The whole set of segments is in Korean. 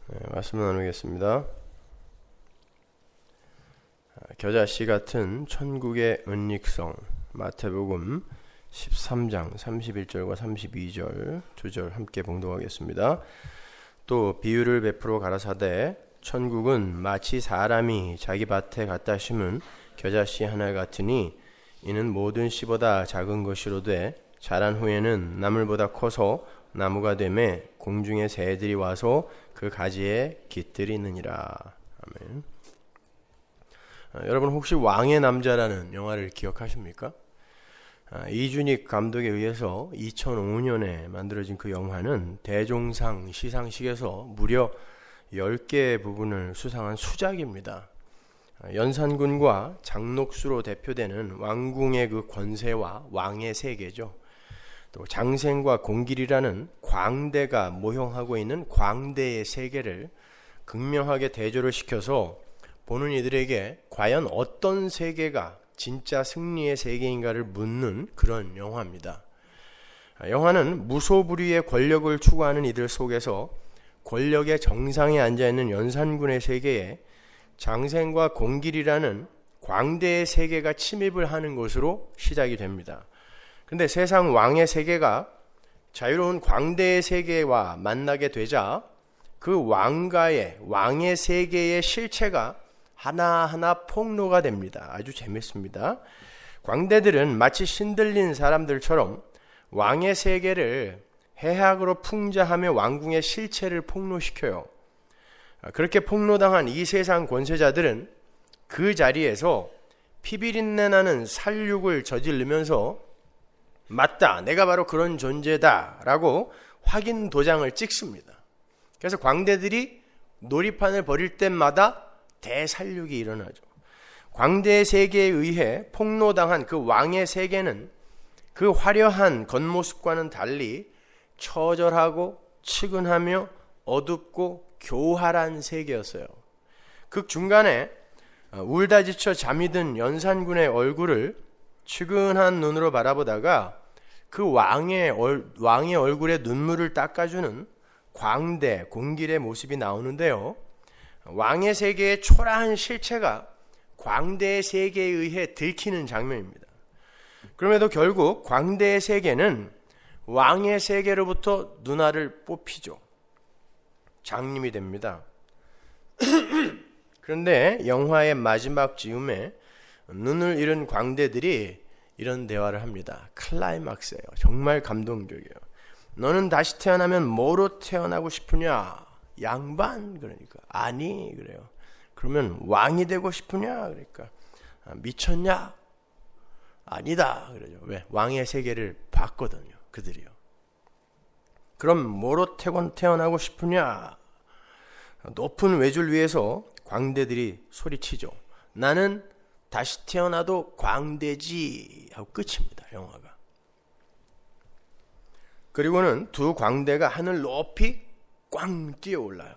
말씀 나누겠습니다. 겨자씨 같은 천국의 은닉성, 마태복음 13장 31절과 32절 두 절 함께 봉독하겠습니다. 또 비유를 베풀어 가라사대 천국은 마치 사람이 자기 밭에 갖다 심은 겨자씨 하나 같으니 이는 모든 씨보다 작은 것이로되 자란 후에는 나물보다 커서 나무가 되매 공중의 새들이 와서 그 가지에 깃들이느니라. 아멘. 여러분 혹시 왕의 남자라는 영화를 기억하십니까? 이준익 감독에 의해서 2005년에 만들어진 그 영화는 대종상 시상식에서 무려 10개의 부분을 수상한 수작입니다. 연산군과 장녹수로 대표되는 왕궁의 그 권세와 왕의 세계죠. 또 장생과 공길이라는 광대가 모형하고 있는 광대의 세계를 극명하게 대조를 시켜서 보는 이들에게 과연 어떤 세계가 진짜 승리의 세계인가를 묻는 그런 영화입니다. 영화는 무소불위의 권력을 추구하는 이들 속에서 권력의 정상에 앉아있는 연산군의 세계에 장생과 공길이라는 광대의 세계가 침입을 하는 것으로 시작이 됩니다. 근데 세상 왕의 세계가 자유로운 광대의 세계와 만나게 되자 그 왕의 세계의 실체가 하나하나 폭로가 됩니다. 아주 재밌습니다. 광대들은 마치 신들린 사람들처럼 왕의 세계를 해학으로 풍자하며 왕궁의 실체를 폭로시켜요. 그렇게 폭로당한 이 세상 권세자들은 그 자리에서 피비린내 나는 살육을 저지르면서 맞다, 내가 바로 그런 존재다 라고 확인 도장을 찍습니다. 그래서 광대들이 놀이판을 벌일 때마다 대살육이 일어나죠. 광대의 세계에 의해 폭로당한 그 왕의 세계는 그 화려한 겉모습과는 달리 처절하고 측은하며 어둡고 교활한 세계였어요. 그 중간에 울다 지쳐 잠이 든 연산군의 얼굴을 측은한 눈으로 바라보다가 그 왕의 얼굴에 눈물을 닦아주는 광대, 공길의 모습이 나오는데요. 왕의 세계의 초라한 실체가 광대의 세계에 의해 들키는 장면입니다. 그럼에도 결국 광대의 세계는 왕의 세계로부터 눈알을 뽑히죠. 장님이 됩니다. 그런데 영화의 마지막 즈음에 눈을 잃은 광대들이 이런 대화를 합니다. 클라이막스예요. 정말 감동적이에요. 너는 다시 태어나면 뭐로 태어나고 싶으냐? 양반? 그러니까 아니 그래요. 그러면 왕이 되고 싶으냐? 그러니까 미쳤냐? 아니다 그러죠. 왜? 왕의 세계를 봤거든요. 그들이요. 그럼 뭐로 태어나고 싶으냐? 높은 외줄 위에서 광대들이 소리치죠. 나는 다시 태어나도 광대지 하고 끝입니다. 영화가. 그리고는 두 광대가 하늘 높이 꽝 뛰어올라요.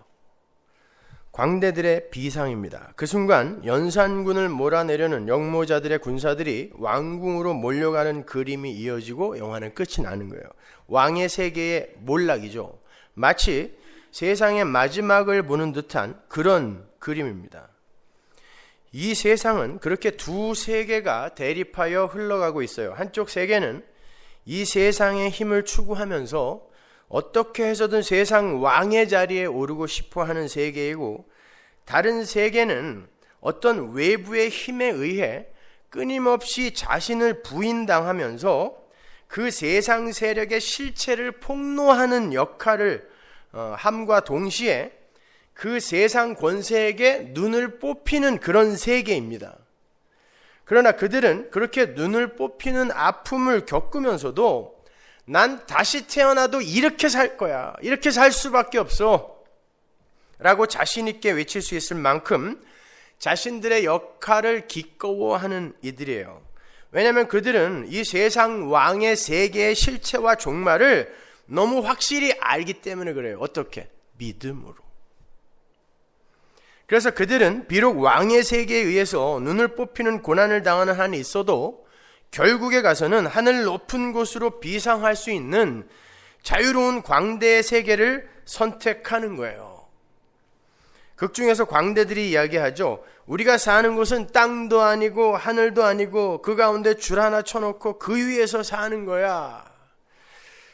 광대들의 비상입니다. 그 순간 연산군을 몰아내려는 역모자들의 군사들이 왕궁으로 몰려가는 그림이 이어지고 영화는 끝이 나는 거예요. 왕의 세계의 몰락이죠. 마치 세상의 마지막을 보는 듯한 그런 그림입니다. 이 세상은 그렇게 두 세계가 대립하여 흘러가고 있어요. 한쪽 세계는 이 세상의 힘을 추구하면서 어떻게 해서든 세상 왕의 자리에 오르고 싶어 하는 세계이고, 다른 세계는 어떤 외부의 힘에 의해 끊임없이 자신을 부인당하면서 그 세상 세력의 실체를 폭로하는 역할을 함과 동시에 그 세상 권세에게 눈을 뽑히는 그런 세계입니다. 그러나 그들은 그렇게 눈을 뽑히는 아픔을 겪으면서도 난 다시 태어나도 이렇게 살 거야. 이렇게 살 수밖에 없어. 라고 자신 있게 외칠 수 있을 만큼 자신들의 역할을 기꺼워하는 이들이에요. 왜냐하면 그들은 이 세상 왕의 세계의 실체와 종말을 너무 확실히 알기 때문에 그래요. 어떻게? 믿음으로. 그래서 그들은 비록 왕의 세계에 의해서 눈을 뽑히는 고난을 당하는 한이 있어도 결국에 가서는 하늘 높은 곳으로 비상할 수 있는 자유로운 광대의 세계를 선택하는 거예요. 극중에서 광대들이 이야기하죠. 우리가 사는 곳은 땅도 아니고 하늘도 아니고 그 가운데 줄 하나 쳐놓고 그 위에서 사는 거야.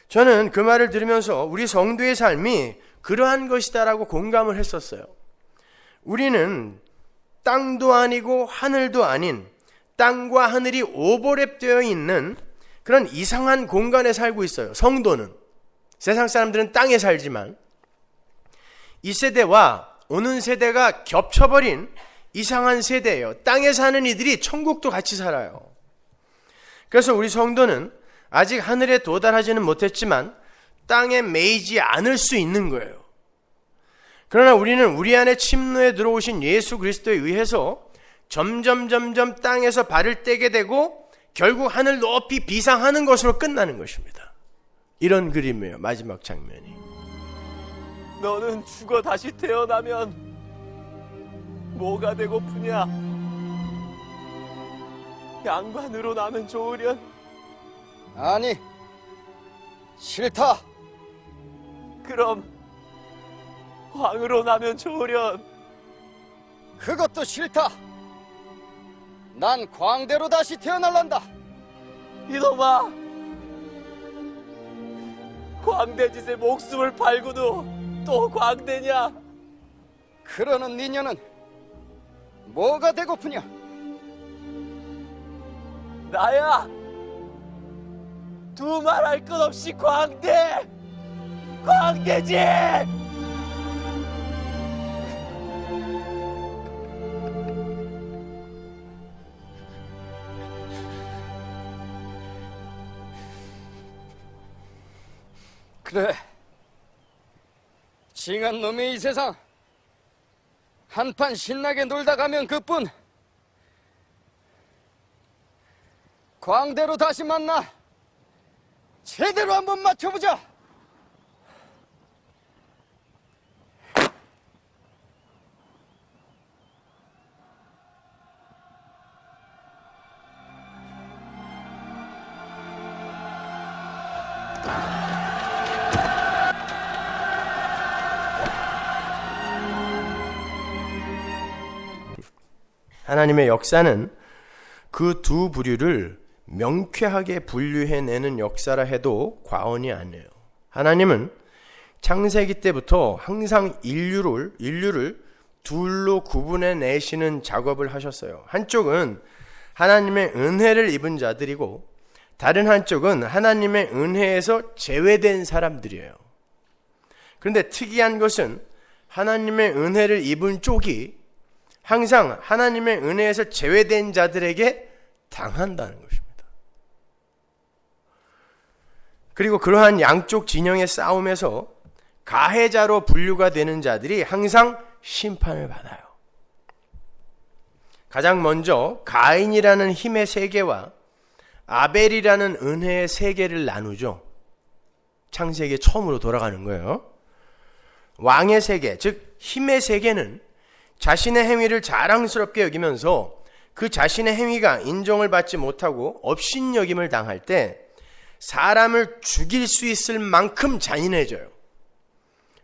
저는 그 말을 들으면서 우리 성도의 삶이 그러한 것이다라고 공감을 했었어요. 우리는 땅도 아니고 하늘도 아닌 땅과 하늘이 오버랩되어 있는 그런 이상한 공간에 살고 있어요. 성도는. 세상 사람들은 땅에 살지만 이 세대와 오는 세대가 겹쳐버린 이상한 세대예요. 땅에 사는 이들이 천국도 같이 살아요. 그래서 우리 성도는 아직 하늘에 도달하지는 못했지만 땅에 매이지 않을 수 있는 거예요. 그러나 우리는 우리 안에 침노에 들어오신 예수 그리스도에 의해서 점점 땅에서 발을 떼게 되고 결국 하늘 높이 비상하는 것으로 끝나는 것입니다. 이런 그림이에요. 마지막 장면이. 너는 죽어 다시 태어나면 뭐가 되고프냐? 양반으로 나면 좋으련? 아니, 싫다. 그럼 왕으로 나면 좋으련? 그것도 싫다. 난 광대로 다시 태어날란다. 이놈아, 광대짓에 목숨을 팔고도 또 광대냐? 그러는 니녀는 뭐가 되고프냐? 나야 두말할 것 없이 광대지! 그래, 징한 놈이 이 세상 한판 신나게 놀다 가면 그뿐. 광대로 다시 만나 제대로 한번 맞춰보자. 하나님의 역사는 그 두 부류를 명쾌하게 분류해내는 역사라 해도 과언이 아니에요. 하나님은 창세기 때부터 항상 인류를 둘로 구분해 내시는 작업을 하셨어요. 한쪽은 하나님의 은혜를 입은 자들이고 다른 한쪽은 하나님의 은혜에서 제외된 사람들이에요. 그런데 특이한 것은 하나님의 은혜를 입은 쪽이 항상 하나님의 은혜에서 제외된 자들에게 당한다는 것입니다. 그리고 그러한 양쪽 진영의 싸움에서 가해자로 분류가 되는 자들이 항상 심판을 받아요. 가장 먼저 가인이라는 힘의 세계와 아벨이라는 은혜의 세계를 나누죠. 창세기에 처음으로 돌아가는 거예요. 왕의 세계, 즉 힘의 세계는 자신의 행위를 자랑스럽게 여기면서 그 자신의 행위가 인정을 받지 못하고 업신여김을 당할 때 사람을 죽일 수 있을 만큼 잔인해져요.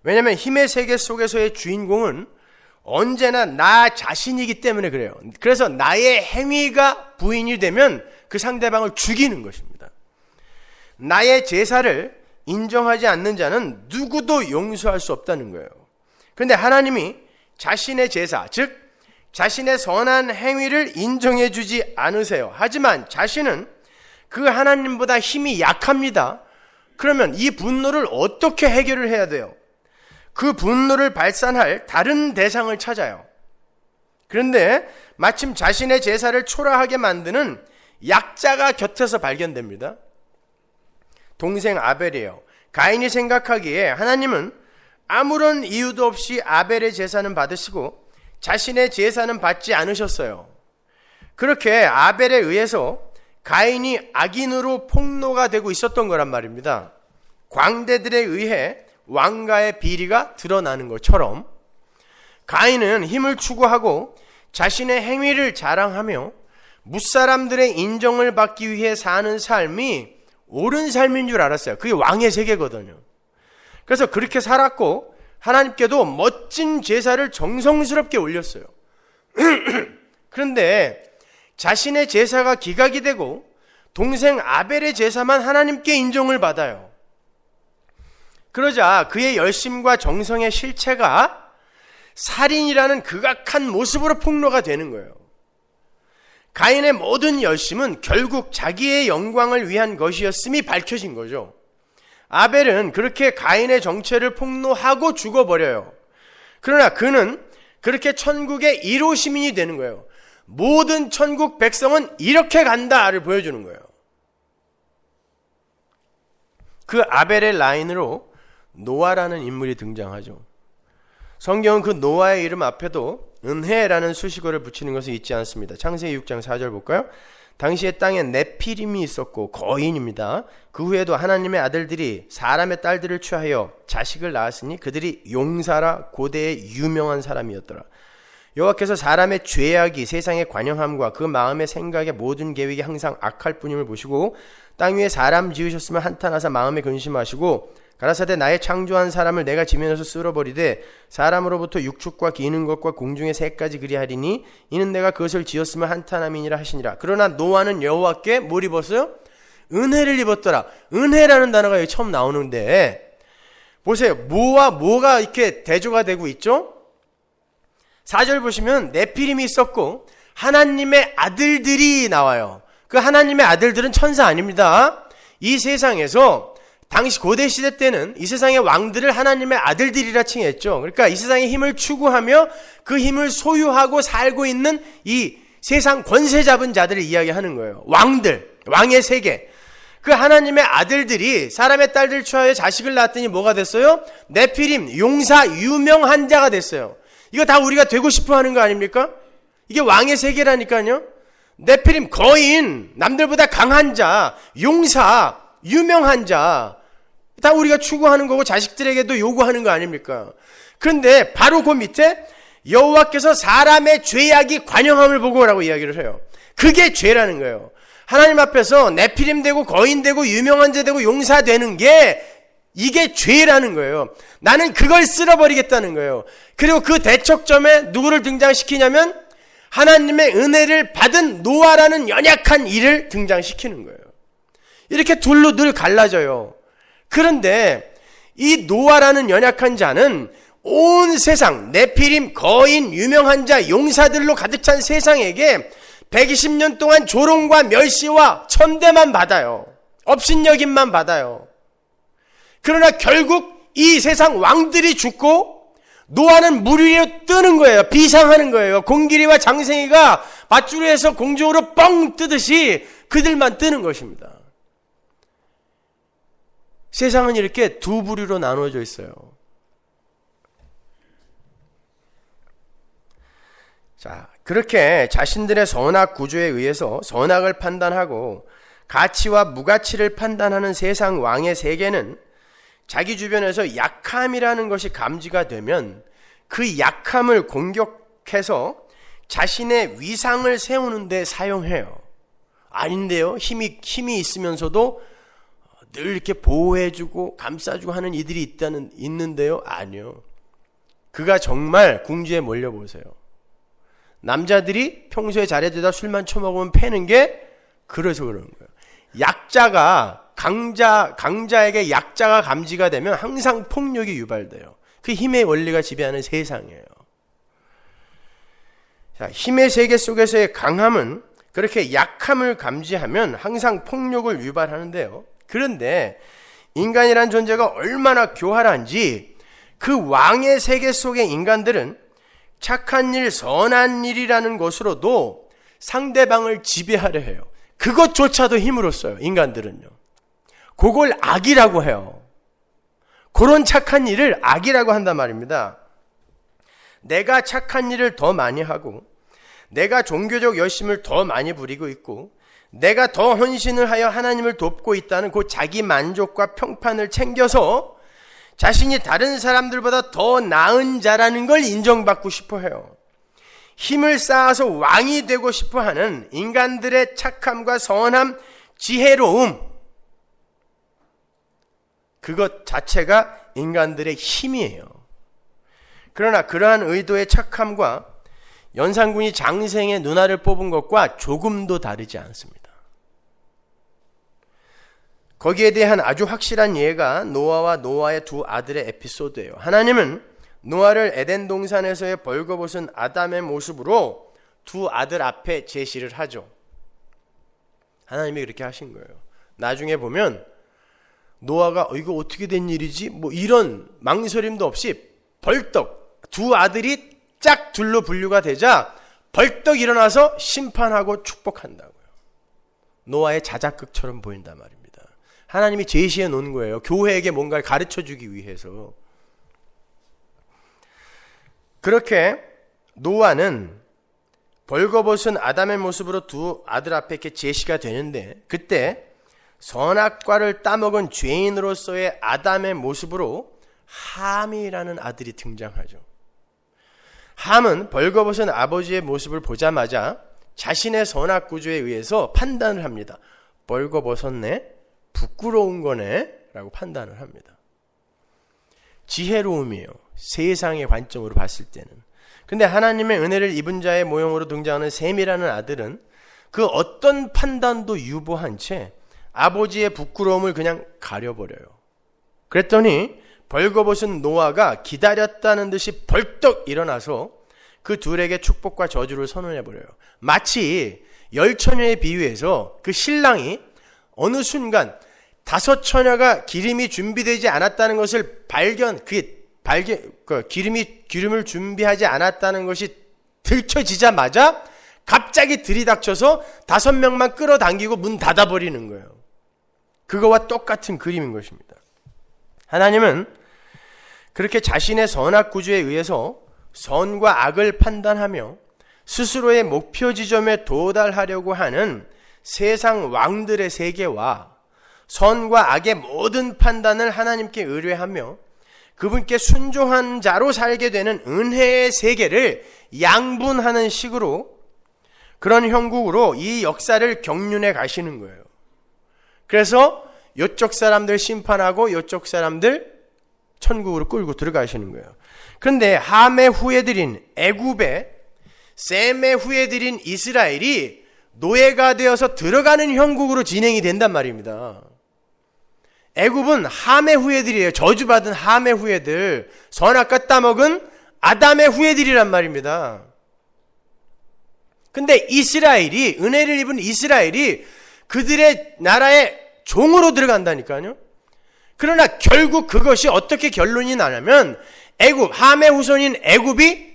왜냐하면 힘의 세계 속에서의 주인공은 언제나 나 자신이기 때문에 그래요. 그래서 나의 행위가 부인이 되면 그 상대방을 죽이는 것입니다. 나의 제사를 인정하지 않는 자는 누구도 용서할 수 없다는 거예요. 그런데 하나님이 자신의 제사, 즉 자신의 선한 행위를 인정해 주지 않으세요. 하지만 자신은 그 하나님보다 힘이 약합니다. 그러면 이 분노를 어떻게 해결을 해야 돼요? 그 분노를 발산할 다른 대상을 찾아요. 그런데 마침 자신의 제사를 초라하게 만드는 약자가 곁에서 발견됩니다. 동생 아벨이에요. 가인이 생각하기에 하나님은 아무런 이유도 없이 아벨의 제사는 받으시고 자신의 제사는 받지 않으셨어요. 그렇게 아벨에 의해서 가인이 악인으로 폭로가 되고 있었던 거란 말입니다. 광대들에 의해 왕가의 비리가 드러나는 것처럼 가인은 힘을 추구하고 자신의 행위를 자랑하며 무사람들의 인정을 받기 위해 사는 삶이 옳은 삶인 줄 알았어요. 그게 왕의 세계거든요. 그래서 그렇게 살았고 하나님께도 멋진 제사를 정성스럽게 올렸어요. 그런데 자신의 제사가 기각이 되고 동생 아벨의 제사만 하나님께 인정을 받아요. 그러자 그의 열심과 정성의 실체가 살인이라는 극악한 모습으로 폭로가 되는 거예요. 가인의 모든 열심은 결국 자기의 영광을 위한 것이었음이 밝혀진 거죠. 아벨은 그렇게 가인의 정체를 폭로하고 죽어버려요. 그러나 그는 그렇게 천국의 1호 시민이 되는 거예요. 모든 천국 백성은 이렇게 간다를 보여주는 거예요. 그 아벨의 라인으로 노아라는 인물이 등장하죠. 성경은 그 노아의 이름 앞에도 은혜라는 수식어를 붙이는 것을 잊지 않습니다. 창세기 6장 4절 볼까요? 당시에 땅에 네피림이 있었고 거인입니다. 그 후에도 하나님의 아들들이 사람의 딸들을 취하여 자식을 낳았으니 그들이 용사라 고대의 유명한 사람이었더라. 여호와께서 사람의 죄악이 세상의 관영함과 그 마음의 생각의 모든 계획이 항상 악할 뿐임을 보시고 땅 위에 사람 지으셨으면 한탄하사 마음에 근심하시고 가라사대 나의 창조한 사람을 내가 지면에서 쓸어버리되 사람으로부터 육축과 기는 것과 공중의 새까지 그리하리니 이는 내가 그것을 지었으면 한탄함이니라 하시니라. 그러나 노아는 여호와께 뭘 입었어요? 은혜를 입었더라. 은혜라는 단어가 여기 처음 나오는데 보세요. 뭐와 뭐가 이렇게 대조가 되고 있죠? 4절 보시면 네피림이 있었고 하나님의 아들들이 나와요. 그 하나님의 아들들은 천사 아닙니다. 이 세상에서 당시 고대시대 때는 이 세상의 왕들을 하나님의 아들들이라 칭했죠. 그러니까 이 세상의 힘을 추구하며 그 힘을 소유하고 살고 있는 이 세상 권세 잡은 자들을 이야기하는 거예요. 왕들, 왕의 세계. 그 하나님의 아들들이 사람의 딸들 취하여 자식을 낳았더니 뭐가 됐어요? 네피림, 용사, 유명한 자가 됐어요. 이거 다 우리가 되고 싶어 하는 거 아닙니까? 이게 왕의 세계라니까요. 네피림, 거인, 남들보다 강한 자, 용사, 유명한 자, 다 우리가 추구하는 거고 자식들에게도 요구하는 거 아닙니까? 그런데 바로 그 밑에 여호와께서 사람의 죄악이 관영함을 보고라고 이야기를 해요. 그게 죄라는 거예요. 하나님 앞에서 네피림 되고 거인 되고 유명한 자 되고 용사 되는 게 이게 죄라는 거예요. 나는 그걸 쓸어버리겠다는 거예요. 그리고 그 대척점에 누구를 등장시키냐면 하나님의 은혜를 받은 노아라는 연약한 이를 등장시키는 거예요. 이렇게 둘로 늘 갈라져요. 그런데 이 노아라는 연약한 자는 온 세상 네피림, 거인, 유명한 자, 용사들로 가득 찬 세상에게 120년 동안 조롱과 멸시와 천대만 받아요. 업신여김만 받아요. 그러나 결국 이 세상 왕들이 죽고 노아는 물 위로 뜨는 거예요. 비상하는 거예요. 공길이와 장생이가 밧줄에서 공중으로 뻥 뜨듯이 그들만 뜨는 것입니다. 세상은 이렇게 두 부류로 나누어져 있어요. 자, 그렇게 자신들의 선악 구조에 의해서 선악을 판단하고 가치와 무가치를 판단하는 세상 왕의 세계는 자기 주변에서 약함이라는 것이 감지가 되면 그 약함을 공격해서 자신의 위상을 세우는 데 사용해요. 아닌데요. 힘이 있으면서도 늘 이렇게 보호해주고 감싸주고 하는 이들이 있는데요. 아니요. 그가 정말 궁지에 몰려보세요. 남자들이 평소에 잘해주다 술만 처먹으면 패는 게 그래서 그런 거예요. 약자가 강자에게 약자가 감지가 되면 항상 폭력이 유발돼요. 그 힘의 원리가 지배하는 세상이에요. 자, 힘의 세계 속에서의 강함은 그렇게 약함을 감지하면 항상 폭력을 유발하는데요. 그런데 인간이란 존재가 얼마나 교활한지 그 왕의 세계 속의 인간들은 착한 일, 선한 일이라는 것으로도 상대방을 지배하려 해요. 그것조차도 힘으로 써요. 인간들은요. 그걸 악이라고 해요. 그런 착한 일을 악이라고 한단 말입니다. 내가 착한 일을 더 많이 하고 내가 종교적 열심을 더 많이 부리고 있고 내가 더 헌신을 하여 하나님을 돕고 있다는 그 자기 만족과 평판을 챙겨서 자신이 다른 사람들보다 더 나은 자라는 걸 인정받고 싶어 해요. 힘을 쌓아서 왕이 되고 싶어 하는 인간들의 착함과 선함, 지혜로움, 그것 자체가 인간들의 힘이에요. 그러나 그러한 의도의 착함과 연산군이 장생의 누나를 뽑은 것과 조금도 다르지 않습니다. 거기에 대한 아주 확실한 예가 노아와 노아의 두 아들의 에피소드예요. 하나님은 노아를 에덴 동산에서의 벌거벗은 아담의 모습으로 두 아들 앞에 제시를 하죠. 하나님이 그렇게 하신 거예요. 나중에 보면 노아가 이거 어떻게 된 일이지? 뭐 이런 망설임도 없이 벌떡 두 아들이 짝 둘로 분류가 되자 벌떡 일어나서 심판하고 축복한다고요. 노아의 자작극처럼 보인단 말입니다. 하나님이 제시해 놓은 거예요. 교회에게 뭔가를 가르쳐 주기 위해서. 그렇게 노아는 벌거벗은 아담의 모습으로 두 아들 앞에 이렇게 제시가 되는데, 그때 선악과를 따먹은 죄인으로서의 아담의 모습으로 함이라는 아들이 등장하죠. 함은 벌거벗은 아버지의 모습을 보자마자 자신의 선악 구조에 의해서 판단을 합니다. 벌거벗었네? 부끄러운 거네? 라고 판단을 합니다. 지혜로움이에요. 세상의 관점으로 봤을 때는. 근데 하나님의 은혜를 입은 자의 모형으로 등장하는 셈이라는 아들은 그 어떤 판단도 유보한 채 아버지의 부끄러움을 그냥 가려버려요. 그랬더니 벌거벗은 노아가 기다렸다는 듯이 벌떡 일어나서 그 둘에게 축복과 저주를 선언해버려요. 마치 열처녀에 비유해서 그 신랑이 어느 순간 다섯 처녀가 기름이 준비되지 않았다는 것을 기름을 준비하지 않았다는 것이 들켜지자마자 갑자기 들이닥쳐서 5명만 끌어당기고 문 닫아버리는 거예요. 그거와 똑같은 그림인 것입니다. 하나님은 그렇게 자신의 선악 구조에 의해서 선과 악을 판단하며 스스로의 목표 지점에 도달하려고 하는 세상 왕들의 세계와 선과 악의 모든 판단을 하나님께 의뢰하며 그분께 순종한 자로 살게 되는 은혜의 세계를 양분하는 식으로, 그런 형국으로 이 역사를 경륜해 가시는 거예요. 그래서 이쪽 사람들 심판하고 이쪽 사람들 천국으로 끌고 들어가시는 거예요. 그런데 함의 후예들인 애굽에 셈의 후예들인 이스라엘이 노예가 되어서 들어가는 형국으로 진행이 된단 말입니다. 애굽은 함의 후예들이에요. 저주받은 함의 후예들, 선악과 따먹은 아담의 후예들이란 말입니다. 근데 이스라엘이, 은혜를 입은 이스라엘이 그들의 나라의 종으로 들어간다니까요. 그러나 결국 그것이 어떻게 결론이 나냐면 애굽, 함의 후손인 애굽이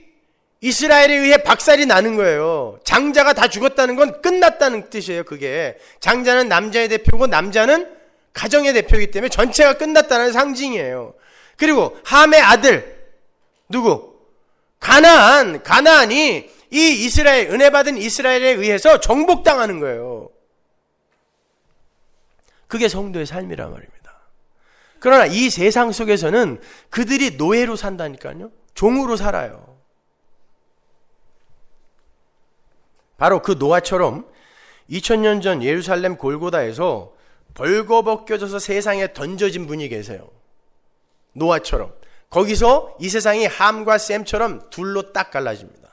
이스라엘에 의해 박살이 나는 거예요. 장자가 다 죽었다는 건 끝났다는 뜻이에요. 그게 장자는 남자의 대표고 남자는 가정의 대표이기 때문에 전체가 끝났다는 상징이에요. 그리고 함의 아들 누구? 가나안이 이 이스라엘, 은혜 받은 이스라엘에 의해서 정복당하는 거예요. 그게 성도의 삶이란 말입니다. 그러나 이 세상 속에서는 그들이 노예로 산다니까요. 종으로 살아요. 바로 그 노아처럼 2000년 전 예루살렘 골고다에서 벌거벗겨져서 세상에 던져진 분이 계세요. 노아처럼. 거기서 이 세상이 함과 셈처럼 둘로 딱 갈라집니다.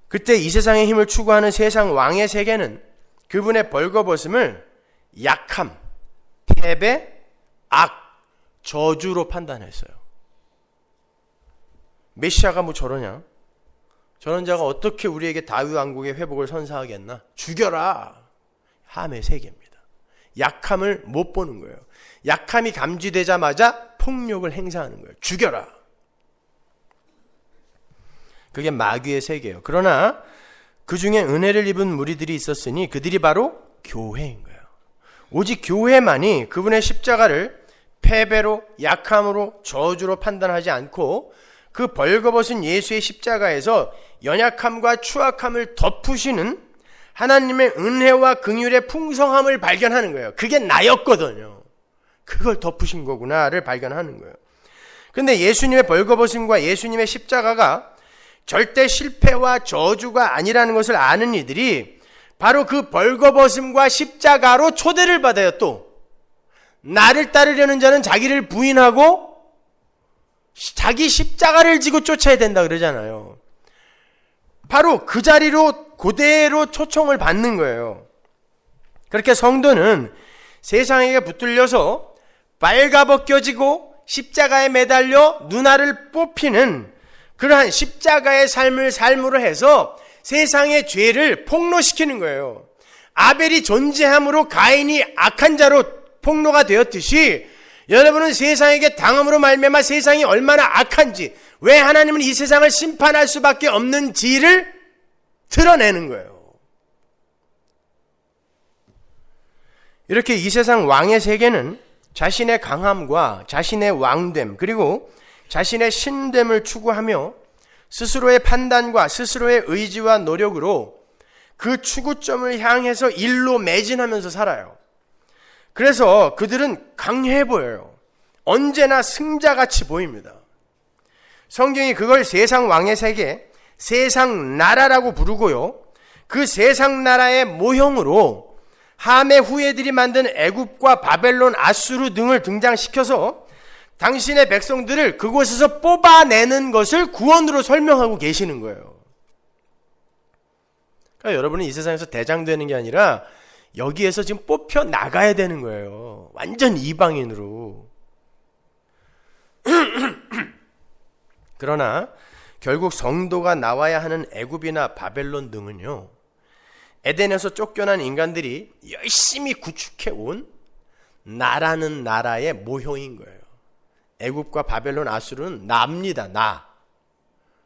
그때 이 세상의 힘을 추구하는 세상 왕의 세계는 그분의 벌거벗음을 약함, 패배, 악, 저주로 판단했어요. 메시아가 뭐 저러냐? 저런 자가 어떻게 우리에게 다윗 왕국의 회복을 선사하겠나? 죽여라! 함의 세계입니다. 약함을 못 보는 거예요. 약함이 감지되자마자 폭력을 행사하는 거예요. 죽여라! 그게 마귀의 세계예요. 그러나 그 중에 은혜를 입은 무리들이 있었으니 그들이 바로 교회인 거예요. 오직 교회만이 그분의 십자가를 패배로, 약함으로, 저주로 판단하지 않고 그 벌거벗은 예수의 십자가에서 연약함과 추악함을 덮으시는 하나님의 은혜와 긍휼의 풍성함을 발견하는 거예요. 그게 나였거든요. 그걸 덮으신 거구나를 발견하는 거예요. 근데 예수님의 벌거벗음과 예수님의 십자가가 절대 실패와 저주가 아니라는 것을 아는 이들이 바로 그 벌거벗음과 십자가로 초대를 받아요. 또 나를 따르려는 자는 자기를 부인하고 자기 십자가를 지고 쫓아야 된다 그러잖아요. 바로 그 자리로 그대로 초청을 받는 거예요. 그렇게 성도는 세상에게 붙들려서 빨가벗겨지고 십자가에 매달려 눈알을 뽑히는 그러한 십자가의 삶을 삶으로 해서 세상의 죄를 폭로시키는 거예요. 아벨이 존재함으로 가인이 악한 자로 폭로가 되었듯이 여러분은 세상에게 당함으로 말미암아 세상이 얼마나 악한지, 왜 하나님은 이 세상을 심판할 수밖에 없는지를 드러내는 거예요. 이렇게 이 세상 왕의 세계는 자신의 강함과 자신의 왕됨 그리고 자신의 신됨을 추구하며 스스로의 판단과 스스로의 의지와 노력으로 그 추구점을 향해서 일로 매진하면서 살아요. 그래서 그들은 강해 보여요. 언제나 승자같이 보입니다. 성경이 그걸 세상 왕의 세계, 세상 나라라고 부르고요. 그 세상 나라의 모형으로 함의 후예들이 만든 애굽과 바벨론, 아수르 등을 등장시켜서 당신의 백성들을 그곳에서 뽑아내는 것을 구원으로 설명하고 계시는 거예요. 그러니까 여러분은 이 세상에서 대장 되는 게 아니라 여기에서 지금 뽑혀 나가야 되는 거예요. 완전 이방인으로. 그러나 결국 성도가 나와야 하는 애굽이나 바벨론 등은요, 에덴에서 쫓겨난 인간들이 열심히 구축해온 나라는 나라의 모형인 거예요. 애굽과 바벨론, 아수르는 나입니다. 나.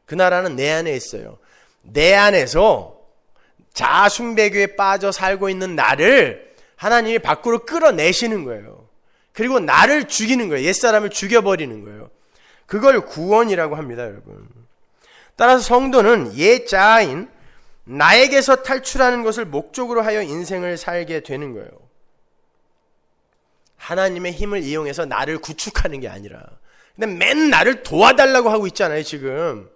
그 나라는 내 안에 있어요. 내 안에서 자아숭배교에 빠져 살고 있는 나를 하나님이 밖으로 끌어내시는 거예요. 그리고 나를 죽이는 거예요. 옛사람을 죽여버리는 거예요. 그걸 구원이라고 합니다, 여러분. 따라서 성도는 옛 자아인 나에게서 탈출하는 것을 목적으로 하여 인생을 살게 되는 거예요. 하나님의 힘을 이용해서 나를 구축하는 게 아니라. 근데 맨 나를 도와달라고 하고 있잖아요, 지금.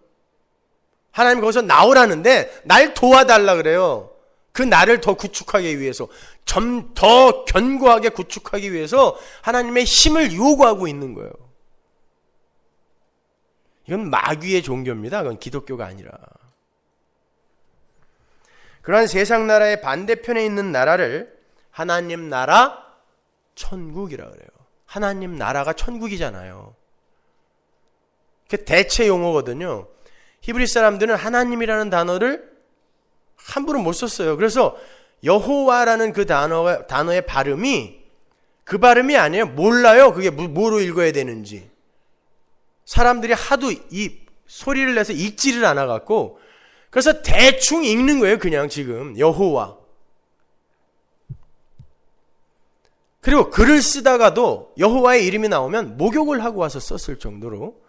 하나님 거기서 나오라는데 날 도와달라 그래요. 그 나를 더 구축하기 위해서, 좀 더 견고하게 구축하기 위해서 하나님의 힘을 요구하고 있는 거예요. 이건 마귀의 종교입니다. 그건 기독교가 아니라. 그러한 세상 나라의 반대편에 있는 나라를 하나님 나라 천국이라 그래요. 하나님 나라가 천국이잖아요. 그게 대체 용어거든요. 히브리 사람들은 하나님이라는 단어를 함부로 못 썼어요. 그래서 여호와라는 그 단어의 발음이 그 발음이 아니에요. 몰라요. 그게 뭐로 읽어야 되는지. 사람들이 하도 이 소리를 내서 읽지를 않아갖고, 그래서 대충 읽는 거예요. 그냥 지금 여호와. 그리고 글을 쓰다가도 여호와의 이름이 나오면 목욕을 하고 와서 썼을 정도로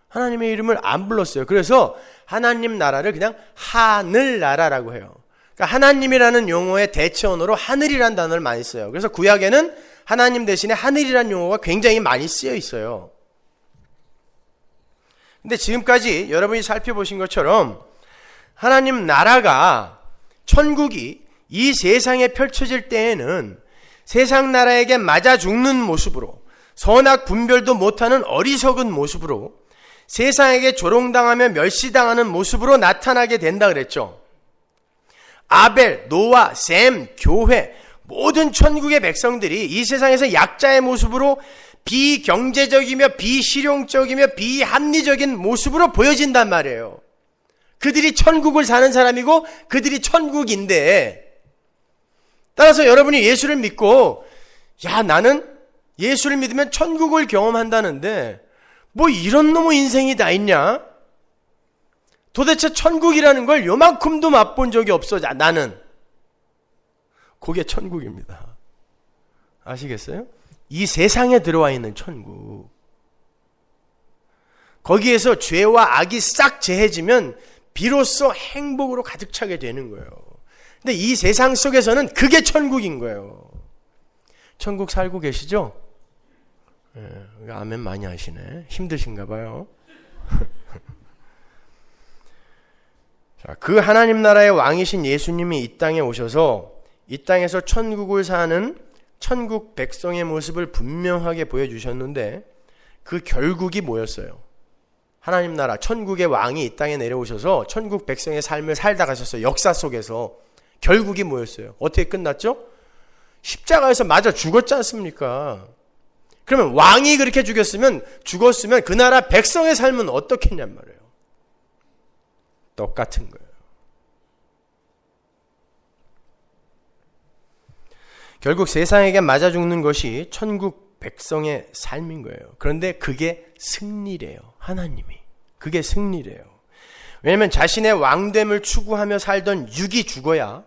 하나님의 이름을 안 불렀어요. 그래서 하나님 나라를 그냥 하늘나라라고 해요. 그러니까 하나님이라는 용어의 대체 언어로 하늘이라는 단어를 많이 써요. 그래서 구약에는 하나님 대신에 하늘이라는 용어가 굉장히 많이 쓰여 있어요. 근데 지금까지 여러분이 살펴보신 것처럼 하나님 나라가, 천국이 이 세상에 펼쳐질 때에는 세상 나라에게 맞아 죽는 모습으로, 선악 분별도 못하는 어리석은 모습으로, 세상에게 조롱당하며 멸시당하는 모습으로 나타나게 된다 그랬죠. 아벨, 노아, 셈, 교회, 모든 천국의 백성들이 이 세상에서 약자의 모습으로 비경제적이며 비실용적이며 비합리적인 모습으로 보여진단 말이에요. 그들이 천국을 사는 사람이고 그들이 천국인데, 따라서 여러분이 예수를 믿고, 야, 나는 예수를 믿으면 천국을 경험한다는데 뭐 이런 놈의 인생이 다 있냐? 도대체 천국이라는 걸 요만큼도 맛본 적이 없어. 나는. 그게 천국입니다. 아시겠어요? 이 세상에 들어와 있는 천국. 거기에서 죄와 악이 싹 제해지면 비로소 행복으로 가득 차게 되는 거예요. 근데 이 세상 속에서는 그게 천국인 거예요. 천국 살고 계시죠? 네, 아멘 많이 하시네. 힘드신가 봐요. 자, 그 하나님 나라의 왕이신 예수님이 이 땅에 오셔서 이 땅에서 천국을 사는 천국 백성의 모습을 분명하게 보여주셨는데, 그 결국이 뭐였어요? 하나님 나라 천국의 왕이 이 땅에 내려오셔서 천국 백성의 삶을 살다 가셨어요. 역사 속에서. 결국이 뭐였어요? 어떻게 끝났죠? 십자가에서 맞아 죽었지 않습니까? 그러면 왕이 그렇게 죽었으면 그 나라 백성의 삶은 어떻겠냔 말이에요. 똑같은 거예요. 결국 세상에게 맞아 죽는 것이 천국 백성의 삶인 거예요. 그런데 그게 승리래요. 하나님이. 그게 승리래요. 왜냐하면 자신의 왕됨을 추구하며 살던 육이 죽어야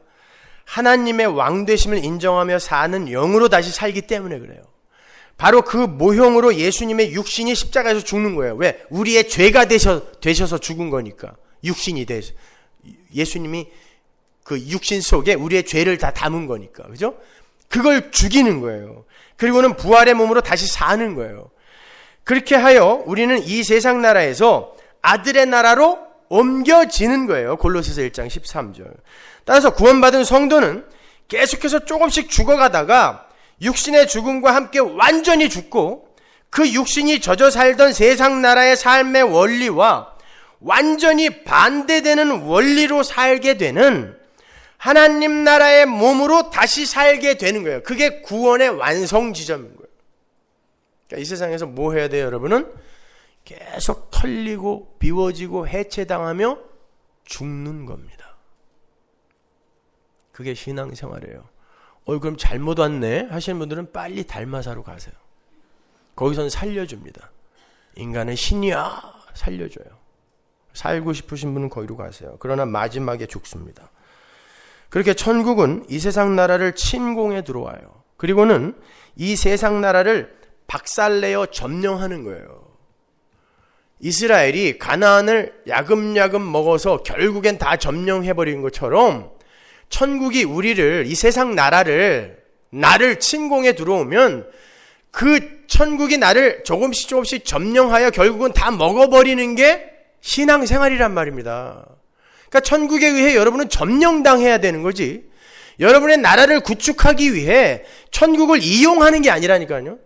하나님의 왕되심을 인정하며 사는 영으로 다시 살기 때문에 그래요. 바로 그 모형으로 예수님의 육신이 십자가에서 죽는 거예요. 왜? 우리의 죄가 되셔서 죽은 거니까. 육신이 되셔. 예수님이 그 육신 속에 우리의 죄를 다 담은 거니까. 그죠? 그걸 죽이는 거예요. 그리고는 부활의 몸으로 다시 사는 거예요. 그렇게 하여 우리는 이 세상 나라에서 아들의 나라로 옮겨지는 거예요. 골로새서 1장 13절. 따라서 구원받은 성도는 계속해서 조금씩 죽어가다가 육신의 죽음과 함께 완전히 죽고 그 육신이 젖어 살던 세상 나라의 삶의 원리와 완전히 반대되는 원리로 살게 되는 하나님 나라의 몸으로 다시 살게 되는 거예요. 그게 구원의 완성 지점인 거예요. 그러니까 이 세상에서 뭐 해야 돼요, 여러분은? 계속 털리고 비워지고 해체당하며 죽는 겁니다. 그게 신앙생활이에요. 그럼 잘못 왔네 하시는 분들은 빨리 달마사로 가세요. 거기선 살려줍니다. 인간은 신이야 살려줘요. 살고 싶으신 분은 거기로 가세요. 그러나 마지막에 죽습니다. 그렇게 천국은 이 세상 나라를 침공해 들어와요. 그리고는 이 세상 나라를 박살내어 점령하는 거예요. 이스라엘이 가나안을 야금야금 먹어서 결국엔 다 점령해버린 것처럼 천국이 우리를, 이 세상 나를 침공해 들어오면 그 천국이 나를 조금씩 점령하여 결국은 다 먹어버리는 게 신앙생활이란 말입니다. 그러니까 천국에 의해 여러분은 점령당해야 되는 거지. 여러분의 나라를 구축하기 위해 천국을 이용하는 게 아니라니까요.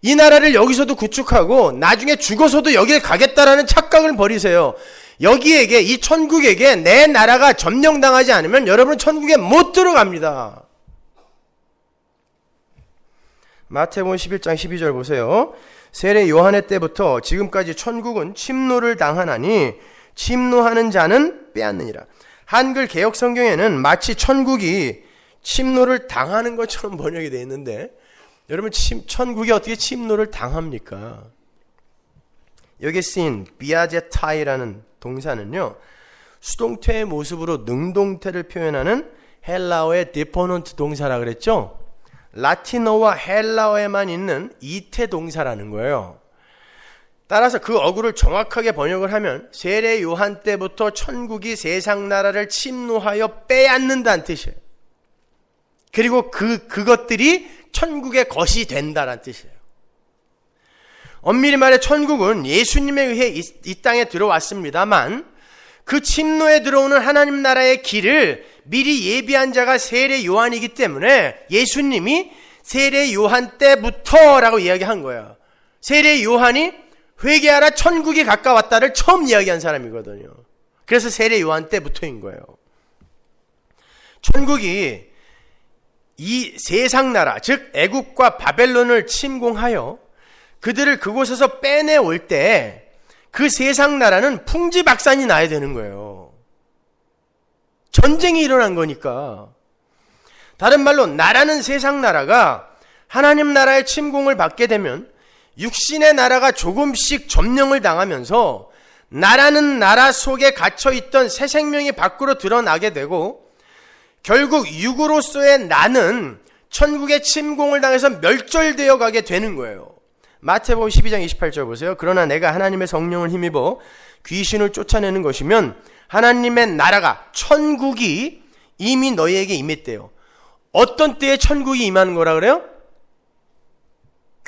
이 나라를 여기서도 구축하고 나중에 죽어서도 여기에 가겠다라는 착각을 버리세요. 여기에게, 이 천국에게 내 나라가 점령당하지 않으면 여러분은 천국에 못 들어갑니다. 마태복음 11장 12절 보세요. 세례 요한의 때부터 지금까지 천국은 침노를 당하나니 침노하는 자는 빼앗느니라. 한글 개역 성경에는 마치 천국이 침노를 당하는 것처럼 번역이 되어 있는데 여러분 천국이 어떻게 침노를 당합니까? 여기 쓰인 비아제타이라는 동사는요, 수동태의 모습으로 능동태를 표현하는 헬라어의 디포넌트 동사라 그랬죠? 라틴어와 헬라어에만 있는 이태 동사라는 거예요. 따라서 그 어구를 정확하게 번역을 하면 세례 요한 때부터 천국이 세상 나라를 침노하여 빼앗는다는 뜻이에요. 그리고 그것들이 천국의 것이 된다는 뜻이에요. 엄밀히 말해 천국은 예수님에 의해 이 땅에 들어왔습니다만 그 침노에 들어오는 하나님 나라의 길을 미리 예비한 자가 세례 요한이기 때문에 예수님이 세례 요한 때부터라고 이야기한 거예요. 세례 요한이 회개하라 천국이 가까웠다를 처음 이야기한 사람이거든요. 그래서 세례 요한 때부터인 거예요. 천국이 이 세상 나라, 즉 애국과 바벨론을 침공하여 그들을 그곳에서 빼내올 때 그 세상 나라는 풍지박산이 나야 되는 거예요. 전쟁이 일어난 거니까. 다른 말로 나라는 세상 나라가 하나님 나라의 침공을 받게 되면 육신의 나라가 조금씩 점령을 당하면서 나라는 나라 속에 갇혀있던 새 생명이 밖으로 드러나게 되고 결국 육으로서의 나는 천국의 침공을 당해서 멸절되어 가게 되는 거예요. 마태복음 12장 28절 보세요. 그러나 내가 하나님의 성령을 힘입어 귀신을 쫓아내는 것이면 하나님의 나라가 천국이 이미 너희에게 임했대요. 어떤 때에 천국이 임하는 거라 그래요?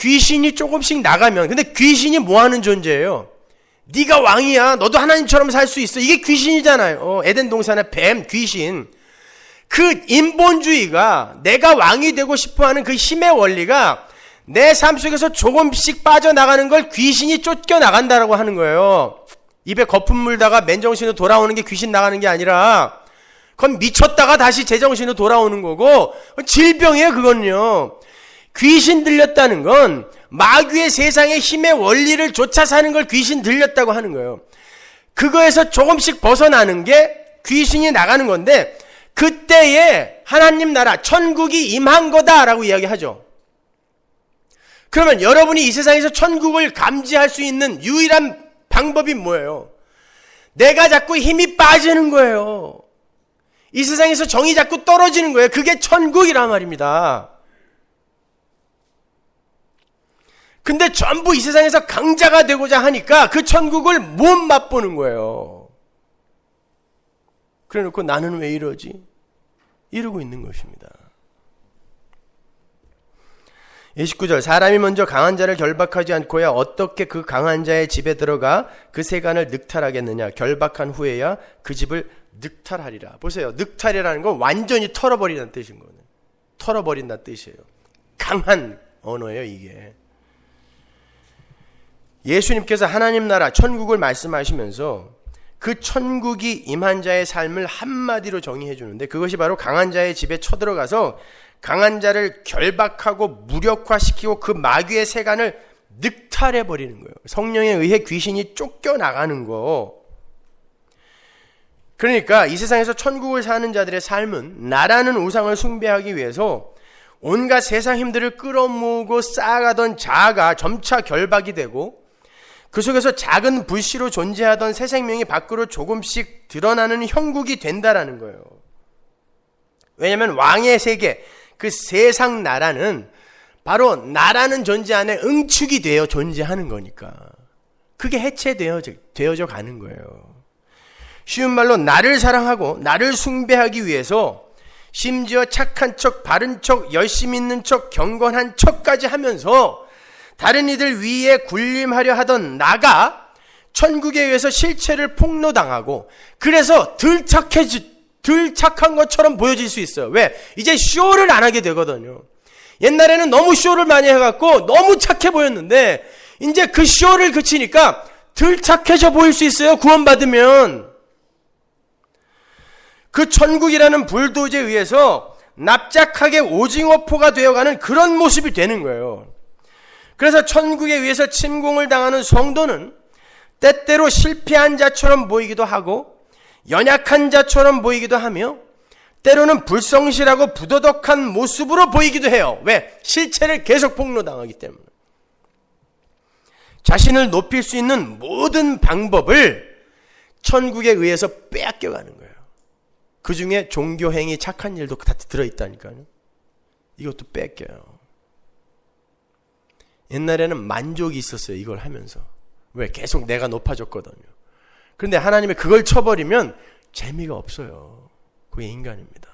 귀신이 조금씩 나가면. 근데 귀신이 뭐 하는 존재예요? 네가 왕이야. 너도 하나님처럼 살 수 있어. 이게 귀신이잖아요. 에덴 동산의 뱀, 귀신. 그 인본주의가 내가 왕이 되고 싶어하는 그 힘의 원리가 내 삶 속에서 조금씩 빠져나가는 걸 귀신이 쫓겨나간다라고 하는 거예요. 입에 거품 물다가 맨정신으로 돌아오는 게 귀신 나가는 게 아니라 그건 미쳤다가 다시 제정신으로 돌아오는 거고 질병이에요. 그건요. 귀신 들렸다는 건 마귀의 세상의 힘의 원리를 쫓아 사는 걸 귀신 들렸다고 하는 거예요. 그거에서 조금씩 벗어나는 게 귀신이 나가는 건데 그때에 하나님 나라 천국이 임한 거다라고 이야기하죠. 그러면 여러분이 이 세상에서 천국을 감지할 수 있는 유일한 방법이 뭐예요? 내가 자꾸 힘이 빠지는 거예요. 이 세상에서 정이 자꾸 떨어지는 거예요. 그게 천국이란 말입니다. 근데 전부 이 세상에서 강자가 되고자 하니까 그 천국을 못 맛보는 거예요. 그래 놓고 나는 왜 이러지? 이러고 있는 것입니다. 29절 사람이 먼저 강한 자를 결박하지 않고야 어떻게 그 강한 자의 집에 들어가 그 세간을 늑탈하겠느냐. 결박한 후에야 그 집을 늑탈하리라. 보세요. 늑탈이라는 건 완전히 털어버린다는 뜻인 거예요. 털어버린다는 뜻이에요. 강한 언어예요 이게. 예수님께서 하나님 나라 천국을 말씀하시면서 그 천국이 임한 자의 삶을 한마디로 정의해 주는데 그것이 바로 강한 자의 집에 쳐들어가서 강한 자를 결박하고 무력화시키고 그 마귀의 세간을 늑탈해 버리는 거예요. 성령에 의해 귀신이 쫓겨나가는 거. 그러니까 이 세상에서 천국을 사는 자들의 삶은 나라는 우상을 숭배하기 위해서 온갖 세상 힘들을 끌어모으고 쌓아가던 자아가 점차 결박이 되고 그 속에서 작은 불씨로 존재하던 새 생명이 밖으로 조금씩 드러나는 형국이 된다라는 거예요. 왜냐하면 왕의 세계, 그 세상 나라는 바로 나라는 존재 안에 응축이 되어 존재하는 거니까 그게 해체되어져 가는 거예요. 쉬운 말로 나를 사랑하고 나를 숭배하기 위해서 심지어 착한 척, 바른 척, 열심 있는 척, 경건한 척까지 하면서 다른 이들 위에 군림하려 하던 나가 천국에 의해서 실체를 폭로당하고 그래서 덜 착한 것처럼 보여질 수 있어요. 왜? 이제 쇼를 안 하게 되거든요. 옛날에는 너무 쇼를 많이 해갖고 너무 착해 보였는데 이제 그 쇼를 그치니까 덜 착해져 보일 수 있어요. 구원받으면. 그 천국이라는 불도저에 의해서 납작하게 오징어포가 되어가는 그런 모습이 되는 거예요. 그래서 천국에 의해서 침공을 당하는 성도는 때때로 실패한 자처럼 보이기도 하고 연약한 자처럼 보이기도 하며 때로는 불성실하고 부도덕한 모습으로 보이기도 해요. 왜? 실체를 계속 폭로당하기 때문에. 자신을 높일 수 있는 모든 방법을 천국에 의해서 빼앗겨가는 거예요. 그 중에 종교행위, 착한 일도 다 들어있다니까요. 이것도 뺏겨요. 옛날에는 만족이 있었어요. 이걸 하면서. 왜? 계속 내가 높아졌거든요. 그런데 하나님이 그걸 쳐버리면 재미가 없어요. 그게 인간입니다.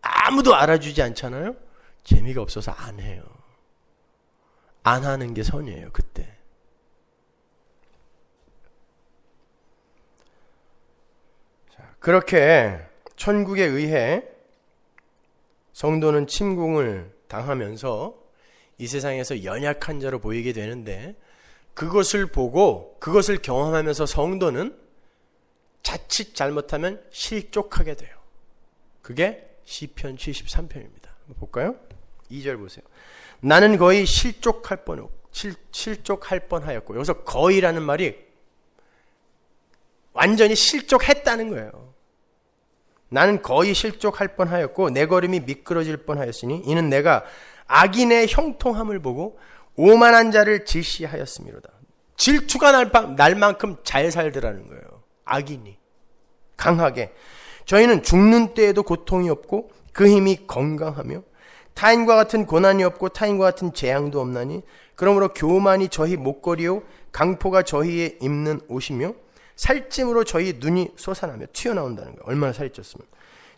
아무도 알아주지 않잖아요. 재미가 없어서 안 해요. 안 하는 게 선이에요. 그때. 자, 그렇게 천국에 의해 성도는 침공을 당하면서 이 세상에서 연약한 자로 보이게 되는데 그것을 보고 그것을 경험하면서 성도는 자칫 잘못하면 실족하게 돼요. 그게 시편 73편입니다. 볼까요? 2절 보세요. 나는 거의 실족할 뻔하였고 여기서 거의라는 말이 완전히 실족했다는 거예요. 나는 거의 실족할 뻔하였고 내 걸음이 미끄러질 뻔하였으니 이는 내가 악인의 형통함을 보고 오만한 자를 질시하였음이로다. 질투가 날 만큼 잘 살더라는 거예요. 악인이 강하게. 저희는 죽는 때에도 고통이 없고 그 힘이 건강하며 타인과 같은 고난이 없고 타인과 같은 재앙도 없나니 그러므로 교만이 저희 목걸이요 강포가 저희의 입는 옷이며 살찜으로 저희 눈이 솟아나며 튀어나온다는 거예요. 얼마나 살이 쪘으면.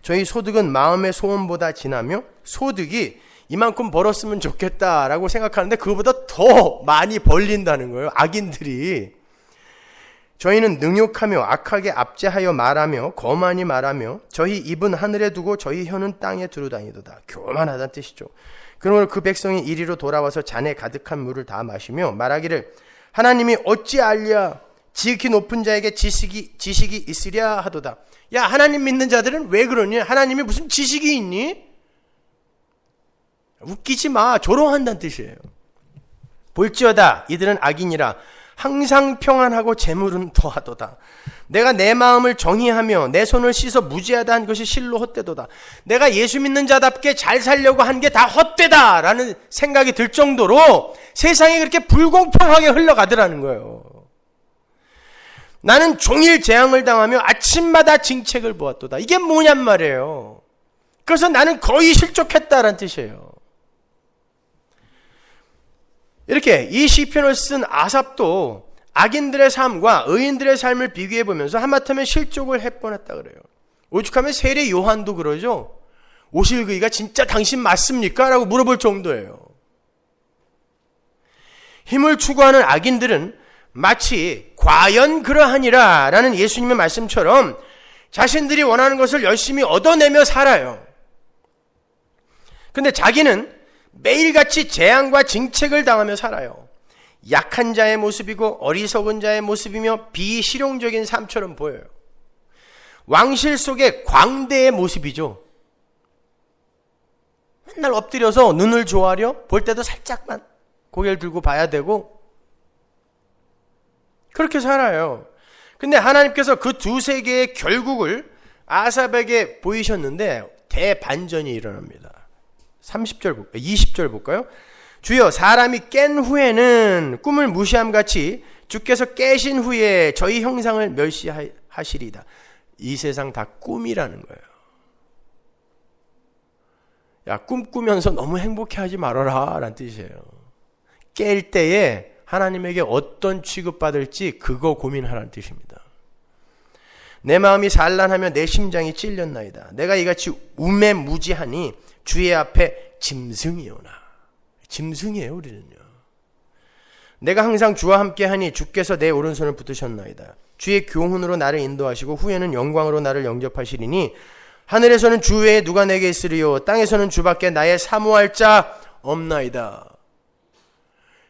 저희 소득은 마음의 소원보다 진하며 소득이 이만큼 벌었으면 좋겠다라고 생각하는데 그거보다 더 많이 벌린다는 거예요. 악인들이. 저희는 능욕하며 악하게 압제하여 말하며 거만히 말하며 저희 입은 하늘에 두고 저희 혀는 땅에 두루 다니도다. 교만하다는 뜻이죠. 그러므로 그 백성이 이리로 돌아와서 잔에 가득한 물을 다 마시며 말하기를 하나님이 어찌 알랴 지극히 높은 자에게 지식이 있으랴 하도다. 야, 하나님 믿는 자들은 왜 그러니? 하나님이 무슨 지식이 있니? 웃기지 마. 조롱한다는 뜻이에요. 볼지어다 이들은 악인이라 항상 평안하고 재물은 더하도다. 내가 내 마음을 정의하며 내 손을 씻어 무지하다 한 것이 실로 헛되도다. 내가 예수 믿는 자답게 잘 살려고 한 게 다 헛되다라는 생각이 들 정도로 세상이 그렇게 불공평하게 흘러가더라는 거예요. 나는 종일 재앙을 당하며 아침마다 징책을 보았도다. 이게 뭐냔 말이에요. 그래서 나는 거의 실족했다라는 뜻이에요. 이렇게 이 시편을 쓴 아삽도 악인들의 삶과 의인들의 삶을 비교해 보면서 하마터면 실족을 할 뻔했다 그래요. 오죽하면 세례 요한도 그러죠. 오실 그이가 진짜 당신 맞습니까? 라고 물어볼 정도예요. 힘을 추구하는 악인들은 마치 과연 그러하니라 라는 예수님의 말씀처럼 자신들이 원하는 것을 열심히 얻어내며 살아요. 근데 자기는 매일같이 재앙과 징책을 당하며 살아요. 약한 자의 모습이고 어리석은 자의 모습이며 비실용적인 삶처럼 보여요. 왕실 속의 광대의 모습이죠. 맨날 엎드려서 눈을 조아려 볼 때도 살짝만 고개를 들고 봐야 되고 그렇게 살아요. 근데 하나님께서 그 두세 개의 결국을 아삽에게 보이셨는데 대반전이 일어납니다. 20절 볼까요? 주여 사람이 깬 후에는 꿈을 무시함같이 주께서 깨신 후에 저희 형상을 멸시하시리다. 이 세상 다 꿈이라는 거예요. 야, 꿈꾸면서 너무 행복해하지 말아라 라는 뜻이에요. 깰 때에 하나님에게 어떤 취급받을지 그거 고민하라는 뜻입니다. 내 마음이 산란하며 내 심장이 찔렸나이다. 내가 이같이 우매무지하니 주의 앞에 짐승이오나. 짐승이에요 우리는요. 내가 항상 주와 함께하니 주께서 내 오른손을 붙드셨나이다. 주의 교훈으로 나를 인도하시고 후에는 영광으로 나를 영접하시리니 하늘에서는 주 외에 누가 내게 있으리요 땅에서는 주밖에 나의 사모할 자 없나이다.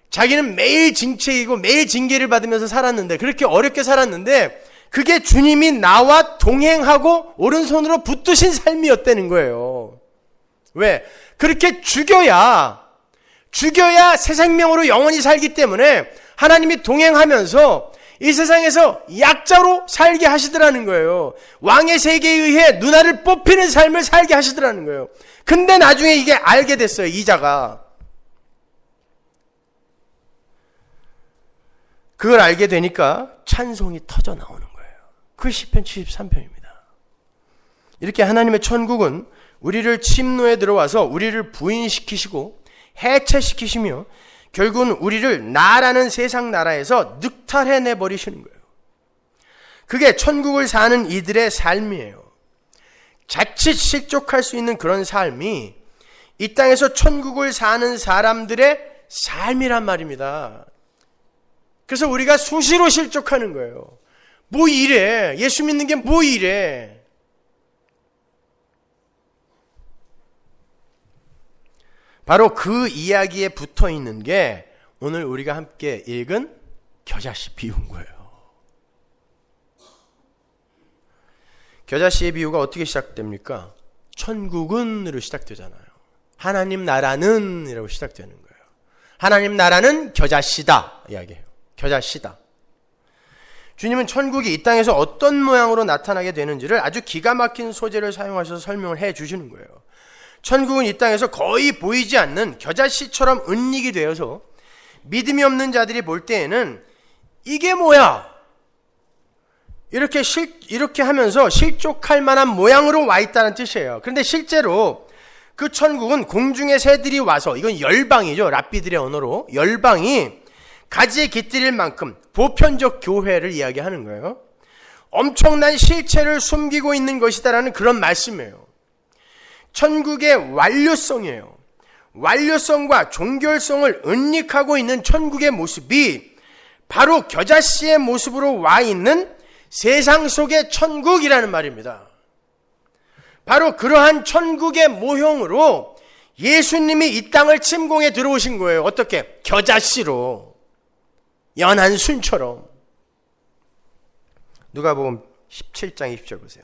자기는 매일 징책이고 매일 징계를 받으면서 살았는데 그렇게 어렵게 살았는데 그게 주님이 나와 동행하고 오른손으로 붙드신 삶이었다는 거예요. 왜? 그렇게 죽여야 새 생명으로 영원히 살기 때문에 하나님이 동행하면서 이 세상에서 약자로 살게 하시더라는 거예요. 왕의 세계에 의해 누나를 뽑히는 삶을 살게 하시더라는 거예요. 근데 나중에 이게 알게 됐어요. 이자가. 그걸 알게 되니까 찬송이 터져 나오는 거예요. 그 시편 73편입니다. 이렇게 하나님의 천국은 우리를 침노에 들어와서 우리를 부인시키시고 해체시키시며 결국은 우리를 나라는 세상 나라에서 늑탈해내 버리시는 거예요. 그게 천국을 사는 이들의 삶이에요. 자칫 실족할 수 있는 그런 삶이 이 땅에서 천국을 사는 사람들의 삶이란 말입니다. 그래서 우리가 수시로 실족하는 거예요. 뭐 이래? 예수 믿는 게 뭐 이래? 바로 그 이야기에 붙어 있는 게 오늘 우리가 함께 읽은 겨자씨 비유인 거예요. 겨자씨의 비유가 어떻게 시작됩니까? 천국은으로 시작되잖아요. 하나님 나라는 이라고 시작되는 거예요. 하나님 나라는 겨자씨다 이야기해요. 겨자씨다. 주님은 천국이 이 땅에서 어떤 모양으로 나타나게 되는지를 아주 기가 막힌 소재를 사용하셔서 설명을 해 주시는 거예요. 천국은 이 땅에서 거의 보이지 않는 겨자씨처럼 은닉이 되어서 믿음이 없는 자들이 볼 때에는 이게 뭐야? 이렇게 하면서 실족할 만한 모양으로 와 있다는 뜻이에요. 그런데 실제로 그 천국은 공중의 새들이 와서, 이건 열방이죠. 랍비들의 언어로 열방이 가지에 깃들일 만큼 보편적 교회를 이야기하는 거예요. 엄청난 실체를 숨기고 있는 것이다라는 그런 말씀이에요. 천국의 완료성이에요. 완료성과 종결성을 은닉하고 있는 천국의 모습이 바로 겨자씨의 모습으로 와 있는 세상 속의 천국이라는 말입니다. 바로 그러한 천국의 모형으로 예수님이 이 땅을 침공해 들어오신 거예요. 어떻게? 겨자씨로. 연한 순처럼. 누가복음 17장 20절 보세요.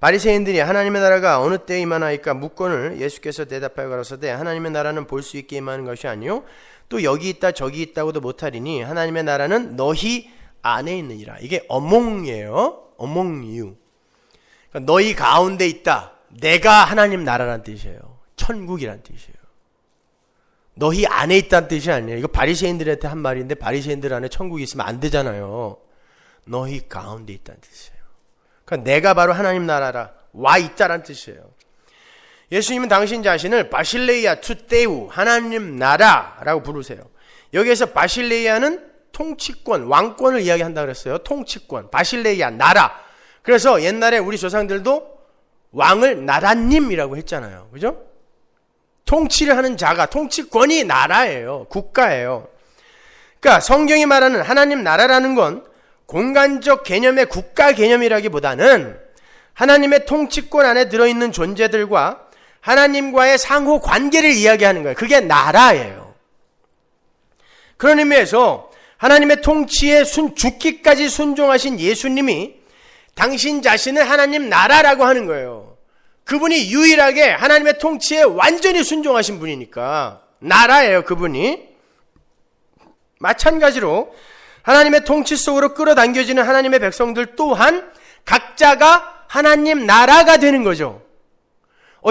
바리새인들이 하나님의 나라가 어느 때에 임하나이까 묻거늘 예수께서 대답하여 가라사대 하나님의 나라는 볼 수 있게 임하는 것이 아니요 또 여기 있다 저기 있다고도 못하리니 하나님의 나라는 너희 안에 있느니라. 이게 among이에요. among you. 그러니까 너희 가운데 있다. 내가 하나님 나라란 뜻이에요. 천국이란 뜻이에요. 너희 안에 있다는 뜻이 아니에요. 이거 바리새인들한테 한 말인데 바리새인들 안에 천국이 있으면 안 되잖아요. 너희 가운데 있다는 뜻이에요. 그러니까 내가 바로 하나님 나라라 와 있다란 뜻이에요. 예수님은 당신 자신을 바실레이아 투테우 하나님 나라라고 부르세요. 여기에서 바실레이아는 통치권, 왕권을 이야기한다고 그랬어요. 통치권, 바실레이아 나라. 그래서 옛날에 우리 조상들도 왕을 나라님이라고 했잖아요. 그죠? 통치를 하는 자가, 통치권이 나라예요. 국가예요. 그러니까 성경이 말하는 하나님 나라라는 건 공간적 개념의 국가 개념이라기보다는 하나님의 통치권 안에 들어있는 존재들과 하나님과의 상호 관계를 이야기하는 거예요. 그게 나라예요. 그런 의미에서 하나님의 통치에 죽기까지 순종하신 예수님이 당신 자신을 하나님 나라라고 하는 거예요. 그분이 유일하게 하나님의 통치에 완전히 순종하신 분이니까 나라예요. 그분이. 마찬가지로 하나님의 통치 속으로 끌어당겨지는 하나님의 백성들 또한 각자가 하나님 나라가 되는 거죠.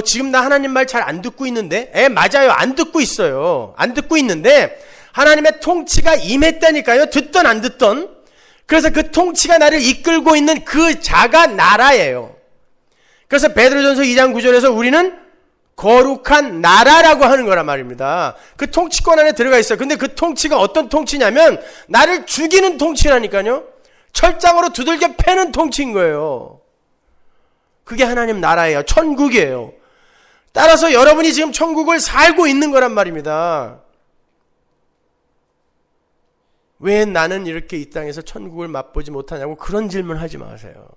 지금 나 하나님 말 잘 안 듣고 있는데? 맞아요. 안 듣고 있어요. 안 듣고 있는데 하나님의 통치가 임했다니까요. 듣던 안 듣던. 그래서 그 통치가 나를 이끌고 있는 그 자가 나라예요. 그래서 베드로전서 2장 9절에서 우리는 거룩한 나라라고 하는 거란 말입니다. 그 통치권 안에 들어가 있어요. 근데 그 통치가 어떤 통치냐면 나를 죽이는 통치라니까요. 철장으로 두들겨 패는 통치인 거예요. 그게 하나님 나라예요. 천국이에요. 따라서 여러분이 지금 천국을 살고 있는 거란 말입니다. 왜 나는 이렇게 이 땅에서 천국을 맛보지 못하냐고 그런 질문 하지 마세요.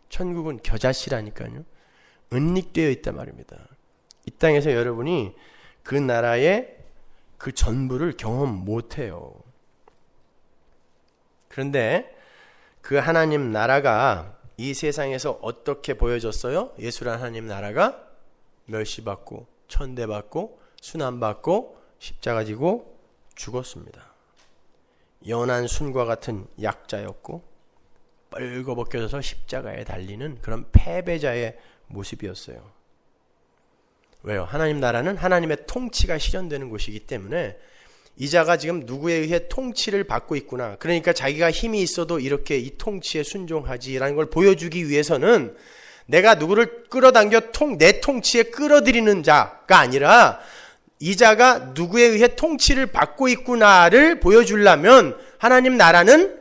천국은 겨자씨라니까요. 은닉되어 있단 말입니다. 이 땅에서 여러분이 그 나라의 그 전부를 경험 못해요. 그런데 그 하나님 나라가 이 세상에서 어떻게 보여졌어요? 예수란 하나님 나라가 멸시받고 천대받고 순환받고 십자가 지고 죽었습니다. 연한 순과 같은 약자였고 뻘거벗겨져서 십자가에 달리는 그런 패배자의 모습이었어요. 왜요? 하나님 나라는 하나님의 통치가 실현되는 곳이기 때문에 이 자가 지금 누구에 의해 통치를 받고 있구나. 그러니까 자기가 힘이 있어도 이렇게 이 통치에 순종하지라는 걸 보여주기 위해서는 내가 누구를 끌어당겨 내 통치에 끌어들이는 자가 아니라 이 자가 누구에 의해 통치를 받고 있구나를 보여주려면 하나님 나라는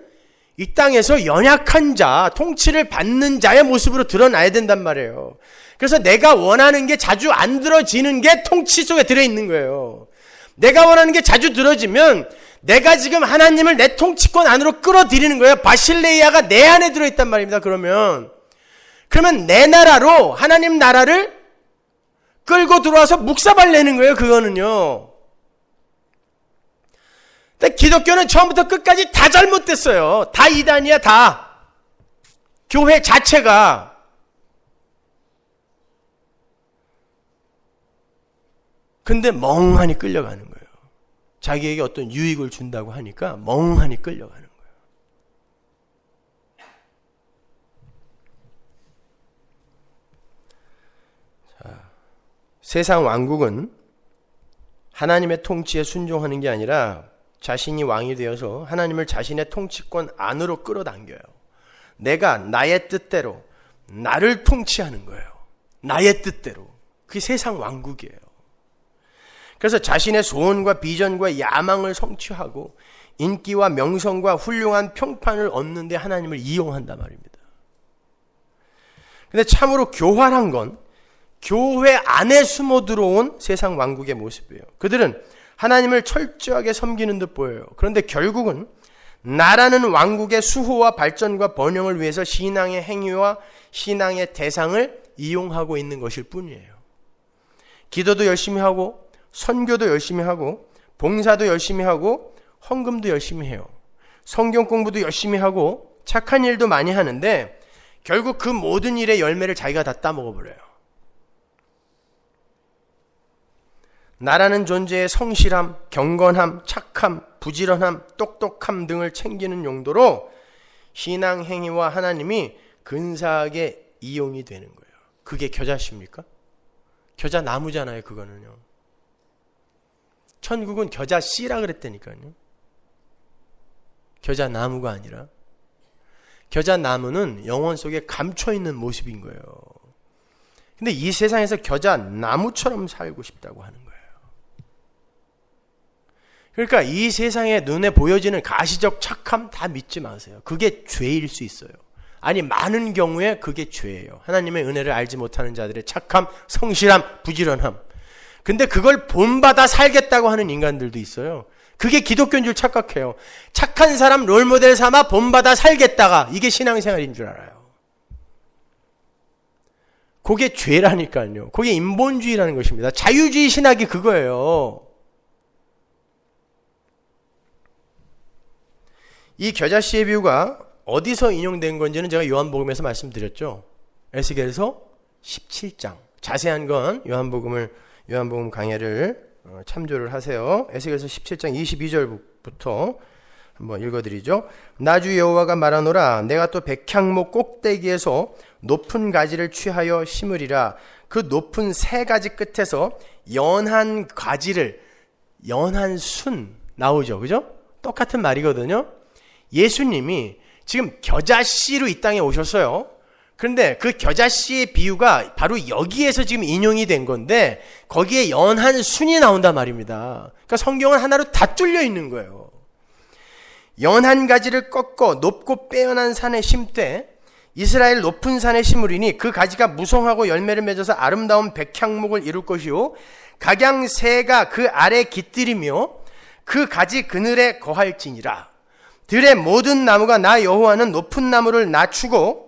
이 땅에서 연약한 자, 통치를 받는 자의 모습으로 드러나야 된단 말이에요. 그래서 내가 원하는 게 자주 안 들어지는 게 통치 속에 들어있는 거예요. 내가 원하는 게 자주 들어지면 내가 지금 하나님을 내 통치권 안으로 끌어들이는 거예요. 바실레이아가 내 안에 들어있단 말입니다. 그러면 내 나라로 하나님 나라를 끌고 들어와서 묵사발 내는 거예요. 그거는요. 근데 기독교는 처음부터 끝까지 다 잘못됐어요. 다 이단이야. 다. 교회 자체가. 근데 멍하니 끌려가는 거예요. 자기에게 어떤 유익을 준다고 하니까 멍하니 끌려가는 거예요. 자, 세상 왕국은 하나님의 통치에 순종하는 게 아니라 자신이 왕이 되어서 하나님을 자신의 통치권 안으로 끌어당겨요. 내가 나의 뜻대로 나를 통치하는 거예요. 나의 뜻대로. 그게 세상 왕국이에요. 그래서 자신의 소원과 비전과 야망을 성취하고 인기와 명성과 훌륭한 평판을 얻는 데 하나님을 이용한단 말입니다. 근데 참으로 교활한 건 교회 안에 숨어 들어온 세상 왕국의 모습이에요. 그들은 하나님을 철저하게 섬기는 듯 보여요. 그런데 결국은 나라는 왕국의 수호와 발전과 번영을 위해서 신앙의 행위와 신앙의 대상을 이용하고 있는 것일 뿐이에요. 기도도 열심히 하고 선교도 열심히 하고 봉사도 열심히 하고 헌금도 열심히 해요. 성경 공부도 열심히 하고 착한 일도 많이 하는데 결국 그 모든 일의 열매를 자기가 다 따먹어버려요. 나라는 존재의 성실함, 경건함, 착함, 부지런함, 똑똑함 등을 챙기는 용도로 신앙 행위와 하나님이 근사하게 이용이 되는 거예요. 그게 겨자씨입니까? 겨자 나무잖아요, 그거는요. 천국은 겨자씨라 그랬다니까요. 겨자 나무가 아니라. 겨자 나무는 영혼 속에 감춰 있는 모습인 거예요. 근데 이 세상에서 겨자 나무처럼 살고 싶다고 하는 거예요. 그러니까 이 세상에 눈에 보여지는 가시적 착함 다 믿지 마세요. 그게 죄일 수 있어요. 아니, 많은 경우에 그게 죄예요. 하나님의 은혜를 알지 못하는 자들의 착함, 성실함, 부지런함. 근데 그걸 본받아 살겠다고 하는 인간들도 있어요. 그게 기독교인 줄 착각해요. 착한 사람 롤모델 삼아 본받아 살겠다가 이게 신앙생활인 줄 알아요. 그게 죄라니까요. 그게 인본주의라는 것입니다. 자유주의 신학이 그거예요. 이 겨자씨의 비유가 어디서 인용된 건지는 제가 요한복음에서 말씀드렸죠. 에스겔서 17장. 자세한 건 요한복음 강해를 참조를 하세요. 에스겔서 17장 22절부터 한번 읽어드리죠. 나주 여호와가 말하노라. 내가 또 백향목 꼭대기에서 높은 가지를 취하여 심으리라. 그 높은 세 가지 끝에서 연한 가지를, 연한 순 나오죠. 그죠? 똑같은 말이거든요. 예수님이 지금 겨자씨로 이 땅에 오셨어요. 그런데 그 겨자씨의 비유가 바로 여기에서 지금 인용이 된 건데 거기에 연한 순이 나온단 말입니다. 그러니까 성경은 하나로 다 뚫려 있는 거예요. 연한 가지를 꺾어 높고 빼어난 산에 심되 이스라엘 높은 산에 심으리니 그 가지가 무성하고 열매를 맺어서 아름다운 백향목을 이룰 것이요 각양새가 그 아래 깃들이며 그 가지 그늘에 거할지니라. 들의 모든 나무가 나 여호와는 높은 나무를 낮추고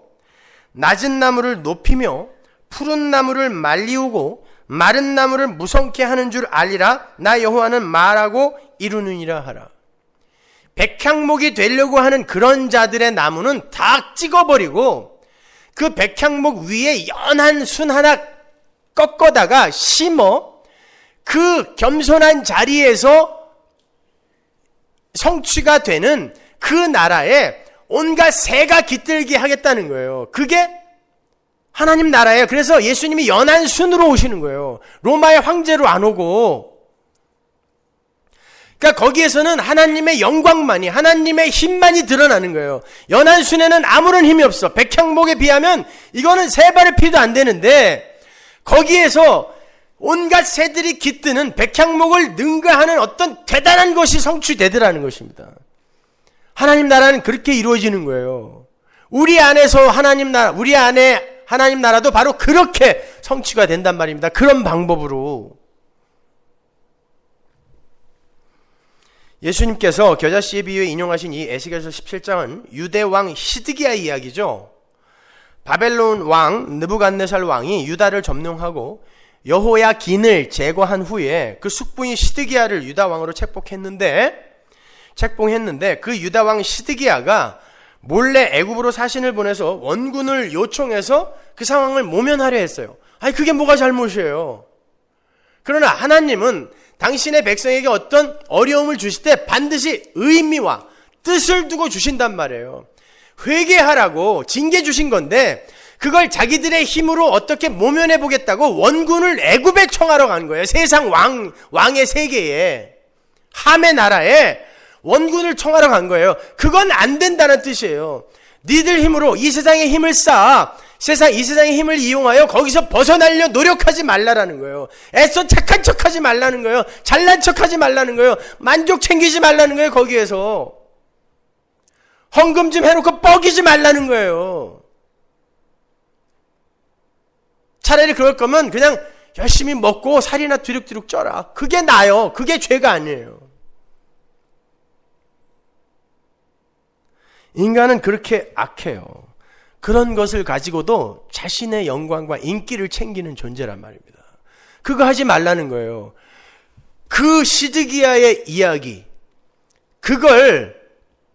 낮은 나무를 높이며 푸른 나무를 말리우고 마른 나무를 무성케 하는 줄 알리라. 나 여호와는 말하고 이루느니라 하라. 백향목이 되려고 하는 그런 자들의 나무는 다 찍어버리고 그 백향목 위에 연한 순 하나 꺾어다가 심어 그 겸손한 자리에서 성취가 되는 그 나라에 온갖 새가 깃들게 하겠다는 거예요. 그게 하나님 나라예요. 그래서 예수님이 연한 순으로 오시는 거예요. 로마의 황제로 안 오고. 그러니까 거기에서는 하나님의 영광만이, 하나님의 힘만이 드러나는 거예요. 연한 순에는 아무런 힘이 없어. 백향목에 비하면 이거는 세 발의 피도 안 되는데 거기에서 온갖 새들이 깃드는 백향목을 능가하는 어떤 대단한 것이 성취되더라는 것입니다. 하나님 나라는 그렇게 이루어지는 거예요. 우리 안에서 하나님 나라, 우리 안에 하나님 나라도 바로 그렇게 성취가 된단 말입니다. 그런 방법으로. 예수님께서 겨자씨의 비유에 인용하신 이 에스겔서 17장은 유대 왕 시드기야 이야기죠. 바벨론 왕 느부갓네살 왕이 유다를 점령하고 여호야긴을 제거한 후에 그 숙부인 시드기야를 유다 왕으로 책봉했는데 그 유다 왕 시드기야가 몰래 애굽으로 사신을 보내서 원군을 요청해서 그 상황을 모면하려 했어요. 아니 그게 뭐가 잘못이에요. 그러나 하나님은 당신의 백성에게 어떤 어려움을 주실 때 반드시 의미와 뜻을 두고 주신단 말이에요. 회개하라고 징계 주신 건데 그걸 자기들의 힘으로 어떻게 모면해 보겠다고 원군을 애굽에 청하러 간 거예요. 세상 왕의 세계에, 함의 나라에 원군을 청하러 간 거예요. 그건 안 된다는 뜻이에요. 니들 힘으로 이 세상의 힘을 쌓아 이 세상의 힘을 이용하여 거기서 벗어나려 노력하지 말라라는 거예요. 애써 착한 척하지 말라는 거예요. 잘난 척하지 말라는 거예요. 만족 챙기지 말라는 거예요. 거기에서 헌금 좀 해놓고 뻐기지 말라는 거예요. 차라리 그럴 거면 그냥 열심히 먹고 살이나 뒤룩뒤룩 쪄라. 그게 나아요. 그게 죄가 아니에요. 인간은 그렇게 악해요. 그런 것을 가지고도 자신의 영광과 인기를 챙기는 존재란 말입니다. 그거 하지 말라는 거예요. 그 시드기야의 이야기, 그걸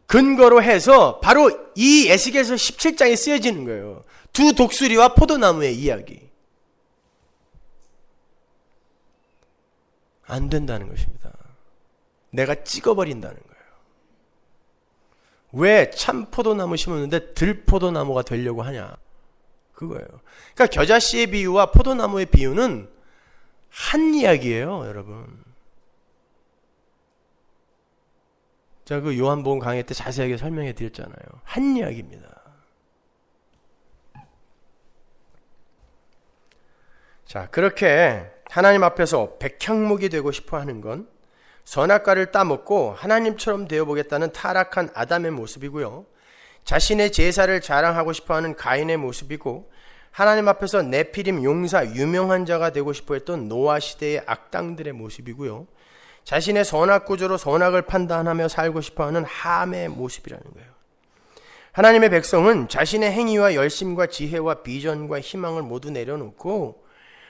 근거로 해서 바로 이 에스겔서 17장에 쓰여지는 거예요. 두 독수리와 포도나무의 이야기. 안 된다는 것입니다. 내가 찍어버린다는 거예요. 왜 참 포도나무 심었는데 들포도나무가 되려고 하냐, 그거예요. 그러니까 겨자씨의 비유와 포도나무의 비유는 한 이야기예요, 여러분. 제가 그 요한복음 강의 때 자세하게 설명해 드렸잖아요. 한 이야기입니다. 자, 그렇게 하나님 앞에서 백향목이 되고 싶어 하는 건 선악과를 따먹고 하나님처럼 되어보겠다는 타락한 아담의 모습이고요. 자신의 제사를 자랑하고 싶어하는 가인의 모습이고, 하나님 앞에서 네피림 용사 유명한 자가 되고 싶어 했던 노아 시대의 악당들의 모습이고요. 자신의 선악 구조로 선악을 판단하며 살고 싶어하는 함의 모습이라는 거예요. 하나님의 백성은 자신의 행위와 열심과 지혜와 비전과 희망을 모두 내려놓고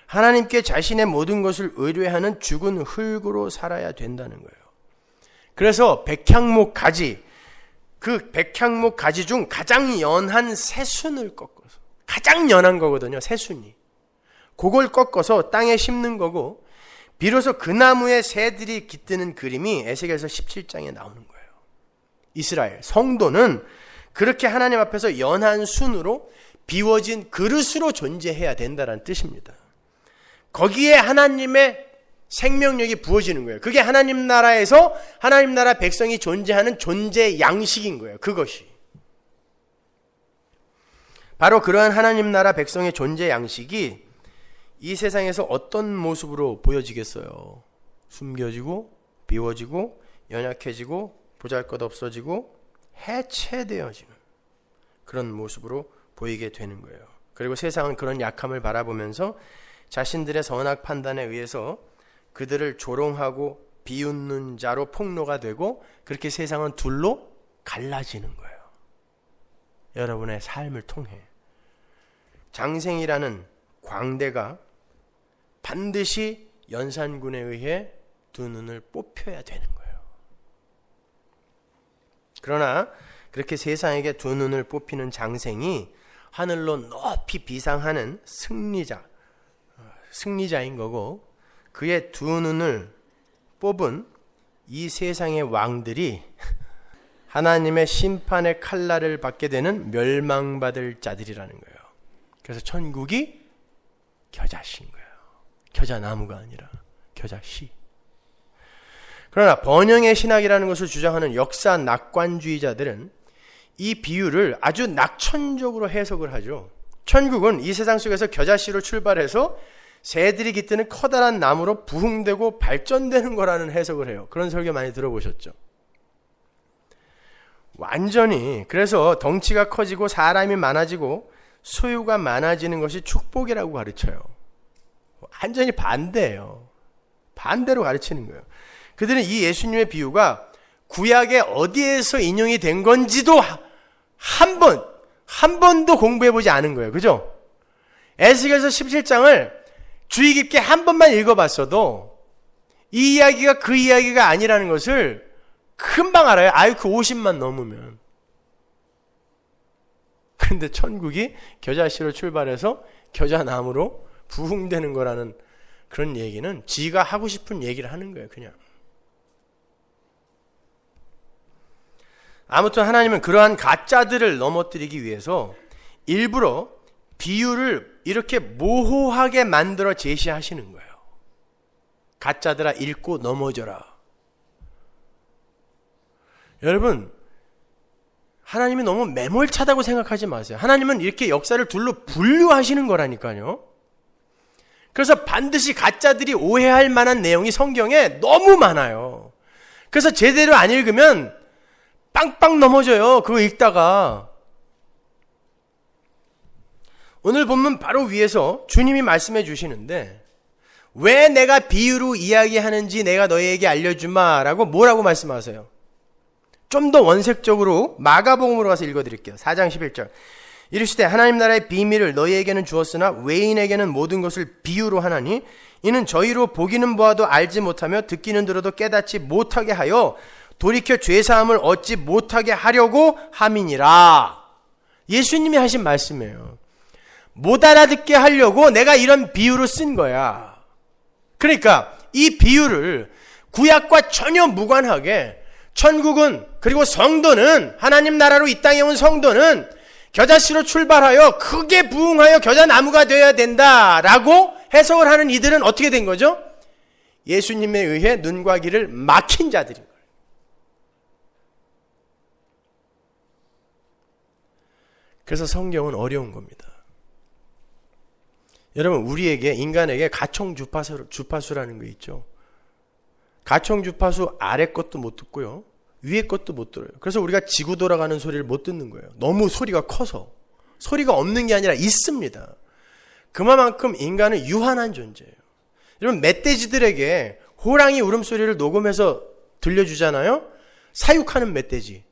하나님께 자신의 모든 것을 의뢰하는 죽은 흙으로 살아야 된다는 거예요. 그래서 백향목 가지, 그 백향목 가지 중 가장 연한 새순을 꺾어서, 가장 연한 거거든요, 새순이. 그걸 꺾어서 땅에 심는 거고, 비로소 그 나무에 새들이 깃드는 그림이 에스겔서 17장에 나오는 거예요. 이스라엘 성도는 그렇게 하나님 앞에서 연한 순으로 비워진 그릇으로 존재해야 된다는 뜻입니다. 거기에 하나님의 생명력이 부어지는 거예요. 그게 하나님 나라에서 하나님 나라 백성이 존재하는 존재 양식인 거예요. 그것이 바로 그러한 하나님 나라 백성의 존재 양식이 이 세상에서 어떤 모습으로 보여지겠어요? 숨겨지고 비워지고 연약해지고 보잘것없어지고 해체되어지는 그런 모습으로 보이게 되는 거예요. 그리고 세상은 그런 약함을 바라보면서 자신들의 선악 판단에 의해서 그들을 조롱하고 비웃는 자로 폭로가 되고, 그렇게 세상은 둘로 갈라지는 거예요. 여러분의 삶을 통해 장생이라는 광대가 반드시 연산군에 의해 두 눈을 뽑혀야 되는 거예요. 그러나 그렇게 세상에게 두 눈을 뽑히는 장생이 하늘로 높이 비상하는 승리자인 거고, 그의 두 눈을 뽑은 이 세상의 왕들이 하나님의 심판의 칼날을 받게 되는 멸망받을 자들이라는 거예요. 그래서 천국이 겨자씨인 거예요. 겨자나무가 아니라 겨자씨. 그러나 번영의 신학이라는 것을 주장하는 역사 낙관주의자들은 이 비유를 아주 낙천적으로 해석을 하죠. 천국은 이 세상 속에서 겨자씨로 출발해서 새들이 깃드는 커다란 나무로 부흥되고 발전되는 거라는 해석을 해요. 그런 설교 많이 들어보셨죠? 완전히, 그래서 덩치가 커지고 사람이 많아지고 소유가 많아지는 것이 축복이라고 가르쳐요. 완전히 반대예요. 반대로 가르치는 거예요. 그들은 이 예수님의 비유가 구약에 어디에서 인용이 된 건지도 한 번도 공부해보지 않은 거예요. 그죠? 에스겔서 17장을 주의 깊게 한 번만 읽어봤어도 이 이야기가 그 이야기가 아니라는 것을 금방 알아요. 그 50만 넘으면. 그런데 천국이 겨자씨로 출발해서 겨자나무로 부흥되는 거라는 그런 얘기는 지가 하고 싶은 얘기를 하는 거예요. 그냥. 아무튼 하나님은 그러한 가짜들을 넘어뜨리기 위해서 일부러 비유를 이렇게 모호하게 만들어 제시하시는 거예요. 가짜들아 읽고 넘어져라. 여러분, 하나님이 너무 매몰차다고 생각하지 마세요. 하나님은 이렇게 역사를 둘로 분류하시는 거라니까요. 그래서 반드시 가짜들이 오해할 만한 내용이 성경에 너무 많아요. 그래서 제대로 안 읽으면 빵빵 넘어져요. 그거 읽다가. 오늘 본문 바로 위에서 주님이 말씀해 주시는데, 왜 내가 비유로 이야기하는지 내가 너희에게 알려주마 라고 뭐라고 말씀하세요? 좀 더 원색적으로 마가복음으로 가서 읽어드릴게요. 4장 11절. 이르시되 하나님 나라의 비밀을 너희에게는 주었으나 외인에게는 모든 것을 비유로 하나니 이는 저희로 보기는 보아도 알지 못하며 듣기는 들어도 깨닫지 못하게 하여 돌이켜 죄사함을 얻지 못하게 하려고 함이니라. 예수님이 하신 말씀이에요. 못 알아듣게 하려고 내가 이런 비유를 쓴 거야. 그러니까 이 비유를 구약과 전혀 무관하게 천국은, 그리고 성도는, 하나님 나라로 이 땅에 온 성도는 겨자씨로 출발하여 크게 부흥하여 겨자나무가 되어야 된다라고 해석을 하는 이들은 어떻게 된 거죠? 예수님에 의해 눈과 귀를 막힌 자들인 거예요. 그래서 성경은 어려운 겁니다. 여러분, 우리에게, 인간에게 가청주파수라는 거 있죠. 가청주파수 아래 것도 못 듣고요, 위에 것도 못 들어요. 그래서 우리가 지구 돌아가는 소리를 못 듣는 거예요. 너무 소리가 커서. 소리가 없는 게 아니라 있습니다. 그만큼 인간은 유한한 존재예요. 여러분, 멧돼지들에게 호랑이 울음소리를 녹음해서 들려주잖아요. 사육하는 멧돼지.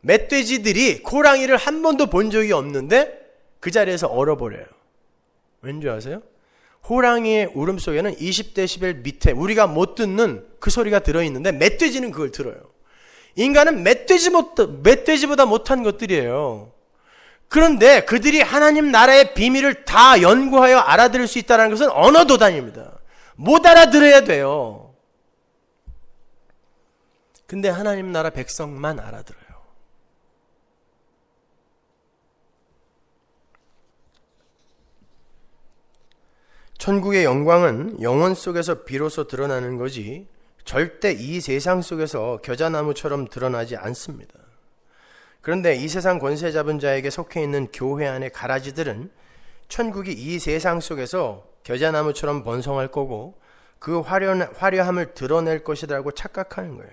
멧돼지들이 호랑이를 한 번도 본 적이 없는데 그 자리에서 얼어버려요. 왠지 아세요? 호랑이의 울음속에는 20데시벨 밑에 우리가 못 듣는 그 소리가 들어있는데 멧돼지는 그걸 들어요. 인간은 멧돼지보다 못한 것들이에요. 그런데 그들이 하나님 나라의 비밀을 다 연구하여 알아들을 수 있다는 것은 언어도단입니다. 못 알아들어야 돼요. 근데 하나님 나라 백성만 알아들어요. 천국의 영광은 영혼 속에서 비로소 드러나는 거지 절대 이 세상 속에서 겨자나무처럼 드러나지 않습니다. 그런데 이 세상 권세 잡은 자에게 속해 있는 교회 안의 가라지들은 천국이 이 세상 속에서 겨자나무처럼 번성할 거고 그 화려함을 드러낼 것이라고 착각하는 거예요.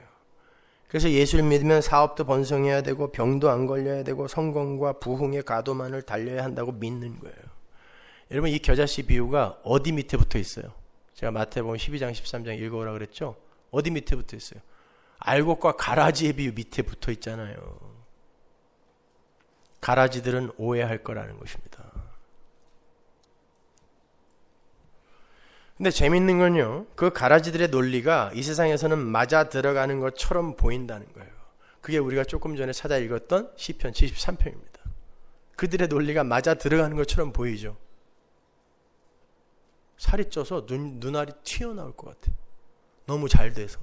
그래서 예수를 믿으면 사업도 번성해야 되고 병도 안 걸려야 되고 성공과 부흥의 가도만을 달려야 한다고 믿는 거예요. 여러분, 이 겨자씨 비유가 어디 밑에 붙어 있어요? 제가 마태복음 12장 13장 읽어오라 그랬죠? 어디 밑에 붙어 있어요? 알곡과 가라지의 비유 밑에 붙어 있잖아요. 가라지들은 오해할 거라는 것입니다. 근데 재밌는 건요, 그 가라지들의 논리가 이 세상에서는 맞아 들어가는 것처럼 보인다는 거예요. 그게 우리가 조금 전에 찾아 읽었던 시편 73편입니다. 그들의 논리가 맞아 들어가는 것처럼 보이죠. 살이 쪄서 눈알이 튀어나올 것 같아. 너무 잘 돼서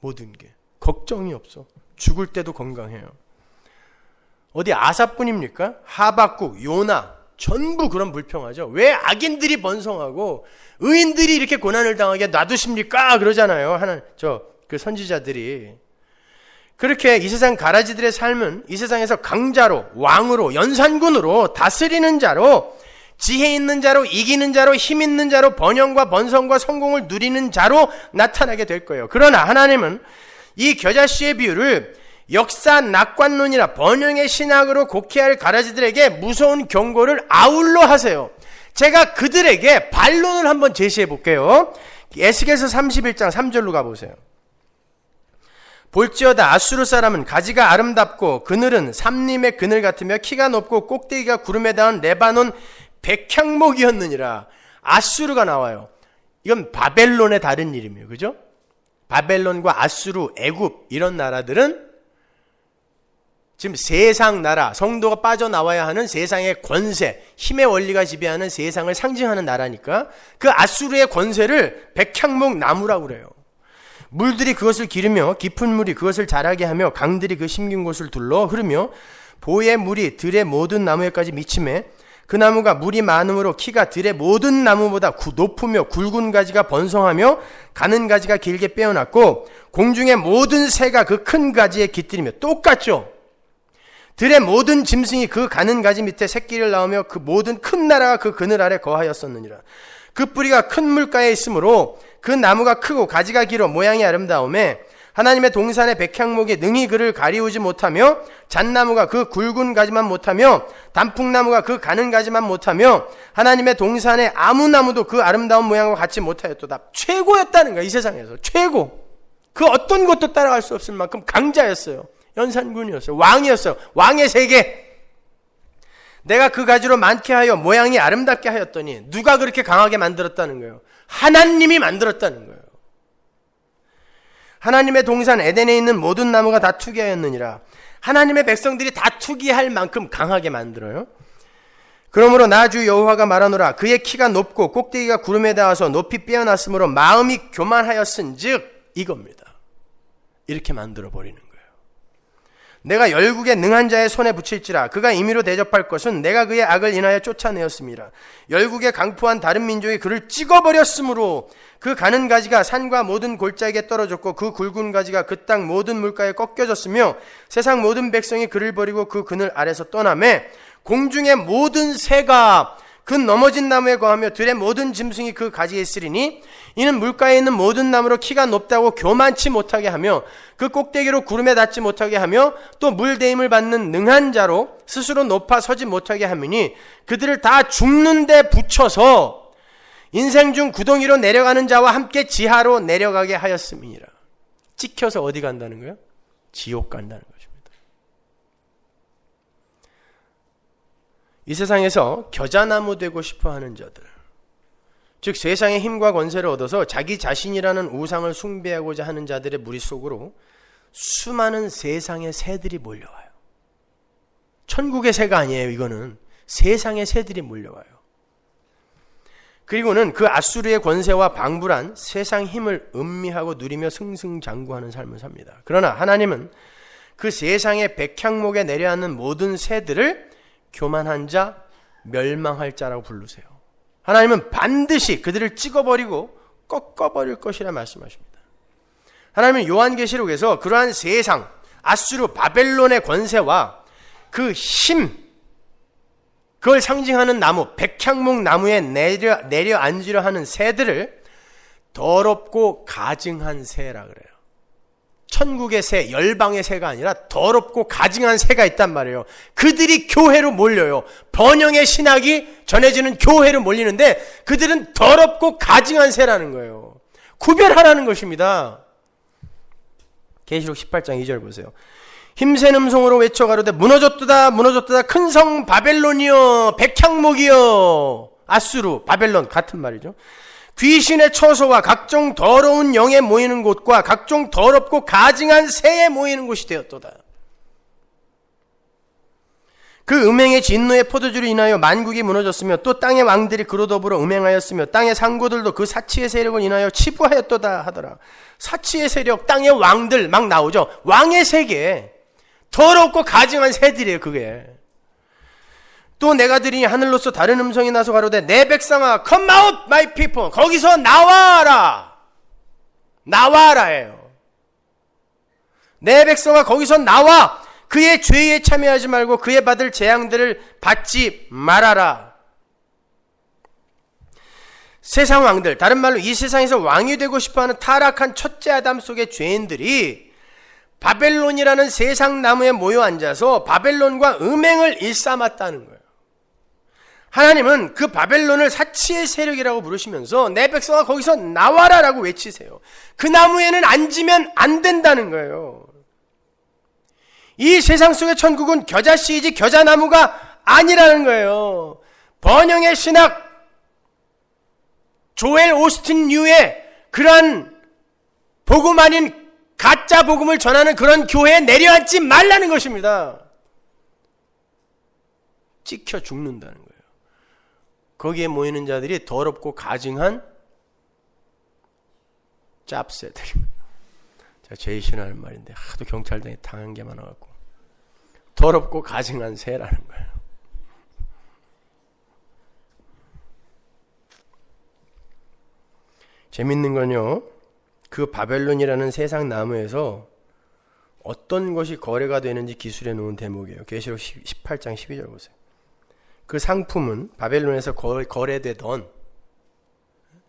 모든 게 걱정이 없어. 죽을 때도 건강해요. 어디 아삽뿐입니까? 하박국, 요나 전부 그런 불평하죠. 왜 악인들이 번성하고 의인들이 이렇게 고난을 당하게 놔두십니까? 그러잖아요. 그 선지자들이. 그렇게 이 세상 가라지들의 삶은 이 세상에서 강자로, 왕으로, 연산군으로, 다스리는 자로, 지혜 있는 자로, 이기는 자로, 힘 있는 자로, 번영과 번성과 성공을 누리는 자로 나타나게 될 거예요. 그러나 하나님은 이 겨자씨의 비유를 역사 낙관론이나 번영의 신학으로 곡해할 가라지들에게 무서운 경고를 아울러 하세요. 제가 그들에게 반론을 한번 제시해 볼게요. 에스겔서 31장 3절로 가보세요. 볼지어다 아수르 사람은 가지가 아름답고 그늘은 삼림의 그늘 같으며 키가 높고 꼭대기가 구름에 닿은 레바논 백향목이었느니라. 아수르가 나와요. 이건 바벨론의 다른 이름이에요. 그죠? 바벨론과 아수르, 애굽 이런 나라들은 지금 세상 나라, 성도가 빠져나와야 하는 세상의 권세, 힘의 원리가 지배하는 세상을 상징하는 나라니까 그 아수르의 권세를 백향목 나무라고 그래요. 물들이 그것을 기르며 깊은 물이 그것을 자라게 하며 강들이 그 심긴 곳을 둘러 흐르며 보의 물이 들의 모든 나무에까지 미치매 그 나무가 물이 많음으로 키가 들의 모든 나무보다 높으며 굵은 가지가 번성하며 가는 가지가 길게 빼어났고 공중의 모든 새가 그 큰 가지에 깃들이며 똑같죠. 들의 모든 짐승이 그 가는 가지 밑에 새끼를 낳으며 그 모든 큰 나라가 그 그늘 아래 거하였었느니라. 그 뿌리가 큰 물가에 있으므로 그 나무가 크고 가지가 길어 모양이 아름다우매 하나님의 동산의 백향목이 능히 그를 가리우지 못하며 잣나무가 그 굵은 가지만 못하며 단풍나무가 그 가는 가지만 못하며 하나님의 동산의 아무 나무도 그 아름다운 모양과 같이 못하였도다. 최고였다는 거야. 이 세상에서 최고. 그 어떤 것도 따라갈 수 없을 만큼 강자였어요. 연산군이었어요. 왕이었어요. 왕의 세계. 내가 그 가지로 많게 하여 모양이 아름답게 하였더니 누가 그렇게 강하게 만들었다는 거예요? 하나님이 만들었다는 거예요. 하나님의 동산 에덴에 있는 모든 나무가 다 투기하였느니라. 하나님의 백성들이 다 투기할 만큼 강하게 만들어요. 그러므로 나 주 여호와가 말하노라. 그의 키가 높고 꼭대기가 구름에 닿아서 높이 빼어났으므로 마음이 교만하였은즉 이겁니다. 이렇게 만들어 버리는 거예요. 내가 열국의 능한 자의 손에 붙일지라. 그가 임의로 대접할 것은 내가 그의 악을 인하여 쫓아내었습니다. 열국의 강포한 다른 민족이 그를 찍어버렸으므로 그 가는 가지가 산과 모든 골짜기에 떨어졌고 그 굵은 가지가 그 땅 모든 물가에 꺾여졌으며 세상 모든 백성이 그를 버리고 그 그늘 아래서 떠나매 공중의 모든 새가 그 넘어진 나무에 거하며 들의 모든 짐승이 그 가지에 있으리니 이는 물가에 있는 모든 나무로 키가 높다고 교만치 못하게 하며 그 꼭대기로 구름에 닿지 못하게 하며 또 물대임을 받는 능한 자로 스스로 높아 서지 못하게 하미니 그들을 다 죽는 데 붙여서 인생 중 구덩이로 내려가는 자와 함께 지하로 내려가게 하였음이니라. 찍혀서 어디 간다는 거예요? 지옥 간다는 것입니다. 이 세상에서 겨자나무 되고 싶어 하는 자들, 즉 세상의 힘과 권세를 얻어서 자기 자신이라는 우상을 숭배하고자 하는 자들의 무리 속으로 수많은 세상의 새들이 몰려와요. 천국의 새가 아니에요. 이거는 세상의 새들이 몰려와요. 그리고는 그 아수르의 권세와 방불한 세상 힘을 음미하고 누리며 승승장구하는 삶을 삽니다. 그러나 하나님은 그 세상의 백향목에 내려앉는 모든 새들을 교만한 자, 멸망할 자라고 부르세요. 하나님은 반드시 그들을 찍어버리고 꺾어버릴 것이라 말씀하십니다. 하나님은 요한계시록에서 그러한 세상, 아수르, 바벨론의 권세와 그 힘, 그걸 상징하는 나무, 백향목 나무에 내려앉으려 하는 새들을 더럽고 가증한 새라 그래요. 천국의 새, 열방의 새가 아니라 더럽고 가증한 새가 있단 말이에요. 그들이 교회로 몰려요. 번영의 신학이 전해지는 교회로 몰리는데 그들은 더럽고 가증한 새라는 거예요. 구별하라는 것입니다. 계시록 18장 2절 보세요. 힘센 음성으로 외쳐 가로되 무너졌도다 무너졌도다 큰 성 바벨론이여 백향목이여. 아수르, 바벨론 같은 말이죠. 귀신의 처소와 각종 더러운 영에 모이는 곳과 각종 더럽고 가증한 새에 모이는 곳이 되었도다. 그 음행의 진노의 포도주로 인하여 만국이 무너졌으며 또 땅의 왕들이 그로 더불어 음행하였으며 땅의 상고들도 그 사치의 세력을 인하여 치부하였도다 하더라. 사치의 세력, 땅의 왕들 막 나오죠. 왕의 세계, 더럽고 가증한 새들이에요. 그게. 또 내가 들으니 하늘로서 다른 음성이 나서 가로되 내 백성아 come out my people, 거기서 나와라. 나와라예요. 내 백성아 거기서 나와. 그의 죄에 참여하지 말고 그의 받을 재앙들을 받지 말아라. 세상 왕들, 다른 말로 이 세상에서 왕이 되고 싶어하는 타락한 첫째 아담 속의 죄인들이 바벨론이라는 세상 나무에 모여 앉아서 바벨론과 음행을 일삼았다는 거예요. 하나님은 그 바벨론을 사치의 세력이라고 부르시면서 내 백성아 거기서 나와라라고 외치세요. 그 나무에는 앉으면 안 된다는 거예요. 이 세상 속의 천국은 겨자씨이지 겨자나무가 아니라는 거예요. 번영의 신학, 조엘 오스틴 류의 그러한 복음 아닌 가짜 복음을 전하는 그런 교회에 내려앉지 말라는 것입니다. 찍혀 죽는다는 거예요. 거기에 모이는 자들이 더럽고 가증한 짭새들입니다. 제가 제일 싫어하는 말인데 하도 경찰당에 당한 게 많아갖고 더럽고 가증한 새라는 거예요. 재밌는 건요, 그 바벨론이라는 세상 나무에서 어떤 것이 거래가 되는지 기술해 놓은 대목이에요. 계시록 18장 12절 보세요. 그 상품은 바벨론에서 거래되던,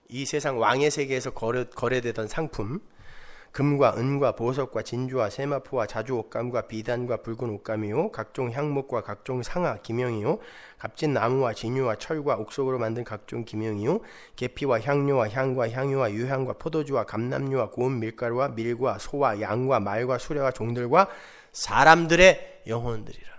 이 세상 왕의 세계에서 거래되던 상품, 금과 은과 보석과 진주와 세마포와 자주 옷감과 비단과 붉은 옷감이요, 각종 향목과 각종 상아 기명이요, 값진 나무와 진유와 철과 옥석으로 만든 각종 기명이요, 계피와 향료와 향과 향유와 유향과 포도주와 감람류와 고운 밀가루와 밀과 소와 양과 말과 수레와 종들과 사람들의 영혼들이라.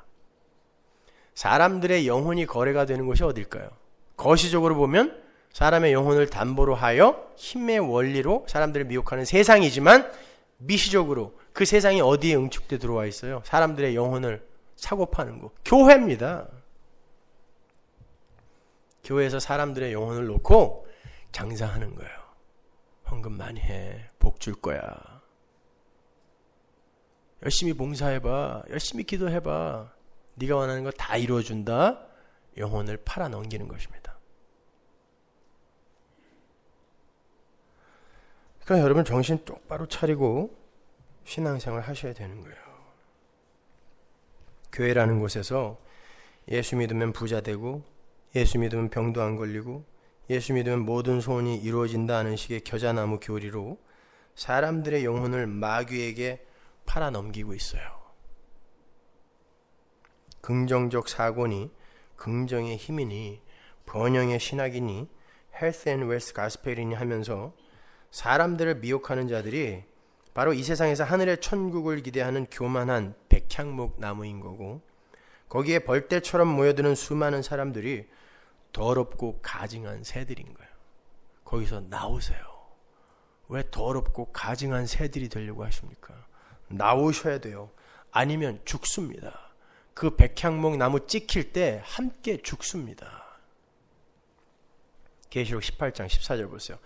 사람들의 영혼이 거래가 되는 곳이 어딜까요? 거시적으로 보면 사람의 영혼을 담보로 하여 힘의 원리로 사람들을 미혹하는 세상이지만, 미시적으로 그 세상이 어디에 응축돼 들어와 있어요? 사람들의 영혼을 사고 파는 곳, 교회입니다. 교회에서 사람들의 영혼을 놓고 장사하는 거예요. 헌금 많이 해, 복 줄 거야. 열심히 봉사해봐, 열심히 기도해봐, 네가 원하는 거 다 이루어준다. 영혼을 팔아 넘기는 것입니다. 그러니까 여러분 정신 똑바로 차리고 신앙생활 하셔야 되는 거예요. 교회라는 곳에서 예수 믿으면 부자 되고, 예수 믿으면 병도 안 걸리고, 예수 믿으면 모든 소원이 이루어진다는 식의 겨자나무 교리로 사람들의 영혼을 마귀에게 팔아 넘기고 있어요. 긍정적 사고니, 긍정의 힘이니, 번영의 신학이니, 헬스 앤 웰스 가스펠이니 하면서 사람들을 미혹하는 자들이 바로 이 세상에서 하늘의 천국을 기대하는 교만한 백향목 나무인 거고, 거기에 벌떼처럼 모여드는 수많은 사람들이 더럽고 가증한 새들인 거예요. 거기서 나오세요. 왜 더럽고 가증한 새들이 되려고 하십니까? 나오셔야 돼요. 아니면 죽습니다. 그 백향목 나무 찍힐 때 함께 죽습니다. 계시록 18장 14절 보세요.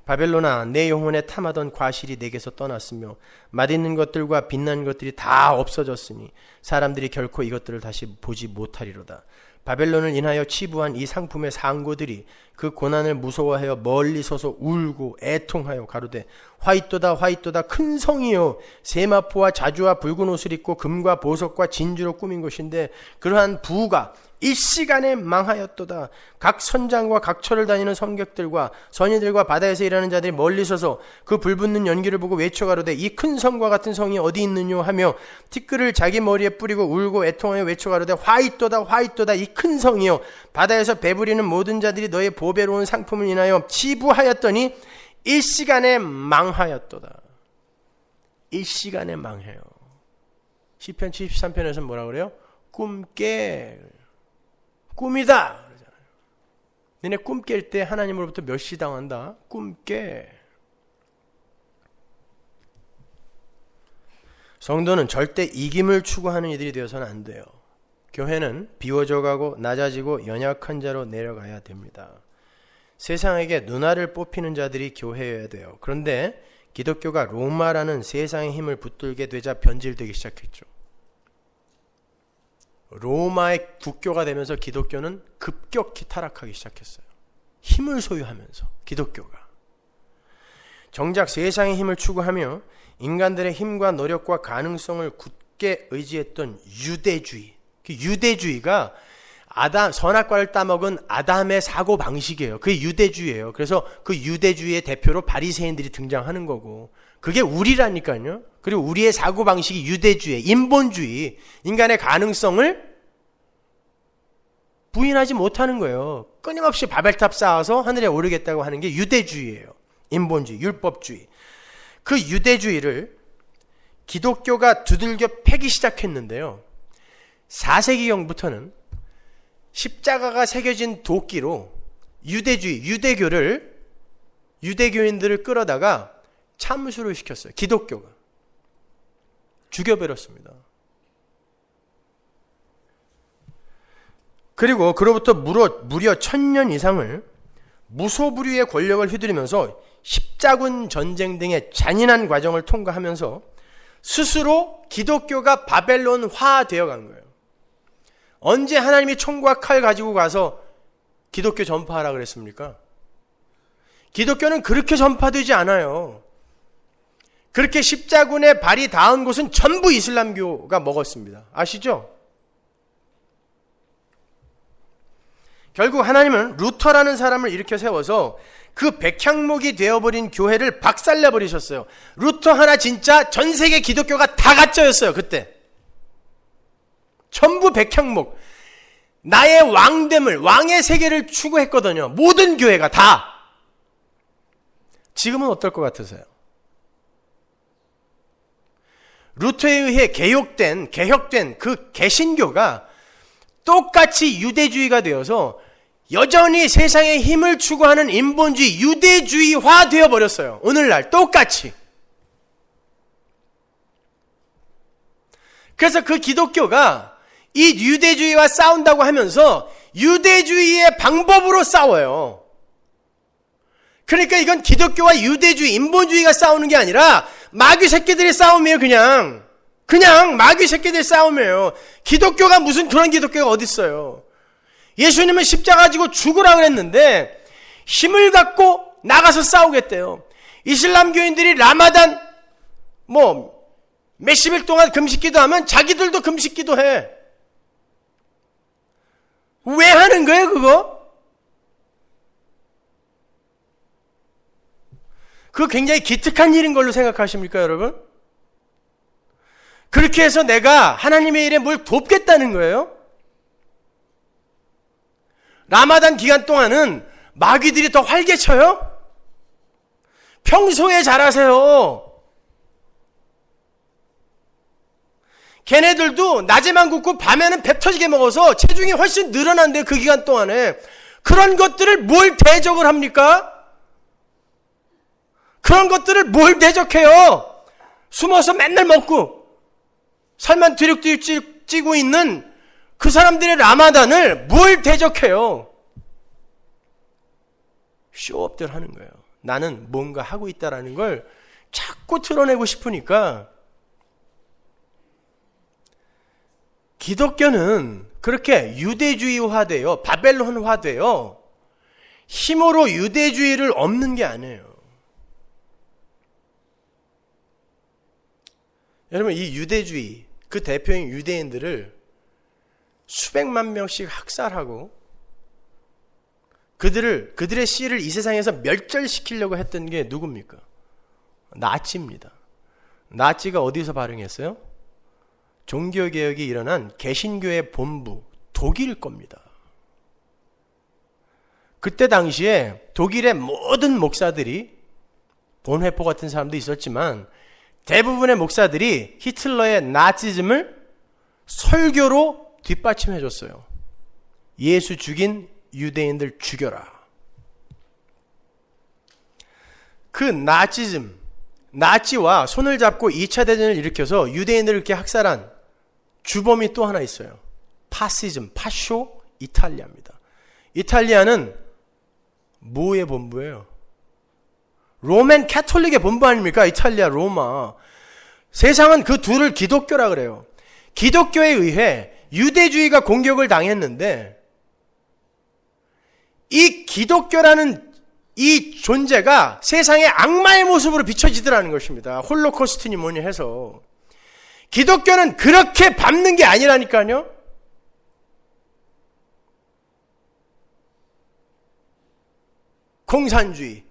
바벨론아, 내 영혼에 탐하던 과실이 내게서 떠났으며 맛있는 것들과 빛난 것들이 다 없어졌으니 사람들이 결코 이것들을 다시 보지 못하리로다. 바벨론을 인하여 치부한 이 상품의 상고들이 그 고난을 무서워하여 멀리 서서 울고 애통하여 가로되, 화이토다 화이토다, 큰 성이요, 세마포와 자주와 붉은 옷을 입고 금과 보석과 진주로 꾸민 것인데 그러한 부가 일시간에 망하였도다. 각 선장과 각 처를 다니는 성객들과 선의들과 바다에서 일하는 자들이 멀리 서서 그 불붙는 연기를 보고 외쳐가로되, 이 큰 성과 같은 성이 어디 있느뇨 하며 티끌을 자기 머리에 뿌리고 울고 애통하여 외쳐가로되, 화이토다 화이토다, 이 큰 성이요, 바다에서 배부리는 모든 자들이 너의 보배로운 상품을 인하여 치부하였더니 일시간에 망하였도다. 일시간에 망해요. 시편 73편에서 뭐라 그래요? 꿈깨, 꿈이다 그러잖아요. 너네 꿈 깰 때 하나님으로부터 멸시당한다. 꿈 깨. 성도는 절대 이김을 추구하는 이들이 되어서는 안 돼요. 교회는 비워져가고 낮아지고 연약한 자로 내려가야 됩니다. 세상에게 누나를 뽑히는 자들이 교회여야 돼요. 그런데 기독교가 로마라는 세상의 힘을 붙들게 되자 변질되기 시작했죠. 로마의 국교가 되면서 기독교는 급격히 타락하기 시작했어요. 힘을 소유하면서 기독교가. 정작 세상의 힘을 추구하며 인간들의 힘과 노력과 가능성을 굳게 의지했던 유대주의, 그 유대주의가 선악과를 따먹은 아담의 사고 방식이에요. 그게 유대주의예요. 그래서 그 유대주의의 대표로 바리새인들이 등장하는 거고, 그게 우리라니까요. 그리고 우리의 사고 방식이 유대주의, 인본주의, 인간의 가능성을 부인하지 못하는 거예요. 끊임없이 바벨탑 쌓아서 하늘에 오르겠다고 하는 게 유대주의예요. 인본주의, 율법주의. 그 유대주의를 기독교가 두들겨 패기 시작했는데요. 4세기경부터는 십자가가 새겨진 도끼로 유대주의, 유대교인들을 끌어다가 참수를 시켰어요. 기독교가. 죽여버렸습니다. 그리고 그로부터 무려 1000년 이상을 무소불위의 권력을 휘두르면서 십자군 전쟁 등의 잔인한 과정을 통과하면서 스스로 기독교가 바벨론화 되어 간 거예요. 언제 하나님이 총과 칼 가지고 가서 기독교 전파하라 그랬습니까? 기독교는 그렇게 전파되지 않아요. 그렇게 십자군의 발이 닿은 곳은 전부 이슬람교가 먹었습니다. 아시죠? 결국 하나님은 루터라는 사람을 일으켜 세워서 그 백향목이 되어버린 교회를 박살내버리셨어요. 루터 하나 진짜 전 세계 기독교가 다 가짜였어요. 그때 전부 백향목, 나의 왕됨을, 왕의 세계를 추구했거든요. 모든 교회가 다. 지금은 어떨 것 같으세요? 루터에 의해 개혁된 그 개신교가 똑같이 유대주의가 되어서 여전히 세상의 힘을 추구하는 인본주의, 유대주의화 되어버렸어요. 오늘날 똑같이. 그래서 그 기독교가 이 유대주의와 싸운다고 하면서 유대주의의 방법으로 싸워요. 그러니까 이건 기독교와 유대주의, 인본주의가 싸우는 게 아니라 마귀 새끼들이 싸움이에요. 그냥 마귀 새끼들이 싸움이에요. 기독교가 무슨 그런 기독교가 어딨어요. 예수님은 십자가 지고 죽으라 그랬는데 힘을 갖고 나가서 싸우겠대요. 이슬람교인들이 라마단 몇십일 동안 금식기도 하면 자기들도 금식기도 해. 왜 하는 거예요, 그거? 그거 굉장히 기특한 일인 걸로 생각하십니까, 여러분? 그렇게 해서 내가 하나님의 일에 뭘 돕겠다는 거예요? 라마단 기간 동안은 마귀들이 더 활개쳐요? 평소에 잘하세요. 걔네들도 낮에만 굶고 밤에는 배 터지게 먹어서 체중이 훨씬 늘어난대요. 그 기간 동안에. 그런 것들을 뭘 대적을 합니까? 그런 것들을 뭘 대적해요? 숨어서 맨날 먹고 살만 뒤룩뒤룩 찌고 있는 그 사람들의 라마단을 뭘 대적해요? 쇼업들 하는 거예요. 나는 뭔가 하고 있다라는 걸 자꾸 드러내고 싶으니까. 기독교는 그렇게 유대주의화돼요. 바벨론화돼요. 힘으로 유대주의를 없는 게 아니에요. 여러분, 이 유대주의, 그 대표인 유대인들을 수백만 명씩 학살하고 그들의 씨를 이 세상에서 멸절시키려고 했던 게 누굽니까? 나치입니다. 나치가 어디서 발흥했어요? 종교개혁이 일어난 개신교의 본부 독일 겁니다. 그때 당시에 독일의 모든 목사들이, 본회포 같은 사람도 있었지만 대부분의 목사들이 히틀러의 나치즘을 설교로 뒷받침해 줬어요. 예수 죽인 유대인들 죽여라. 그 나치즘, 나치와 손을 잡고 2차 대전을 일으켜서 유대인들을 이렇게 학살한 주범이 또 하나 있어요. 파시즘, 파쇼 이탈리아입니다. 이탈리아는 뭐의 본부예요? 로맨 캐톨릭의 본부 아닙니까? 이탈리아, 로마. 세상은 그 둘을 기독교라 그래요. 기독교에 의해 유대주의가 공격을 당했는데 이 기독교라는 이 존재가 세상의 악마의 모습으로 비춰지더라는 것입니다. 홀로코스트니 뭐니 해서. 기독교는 그렇게 밟는 게 아니라니까요. 공산주의,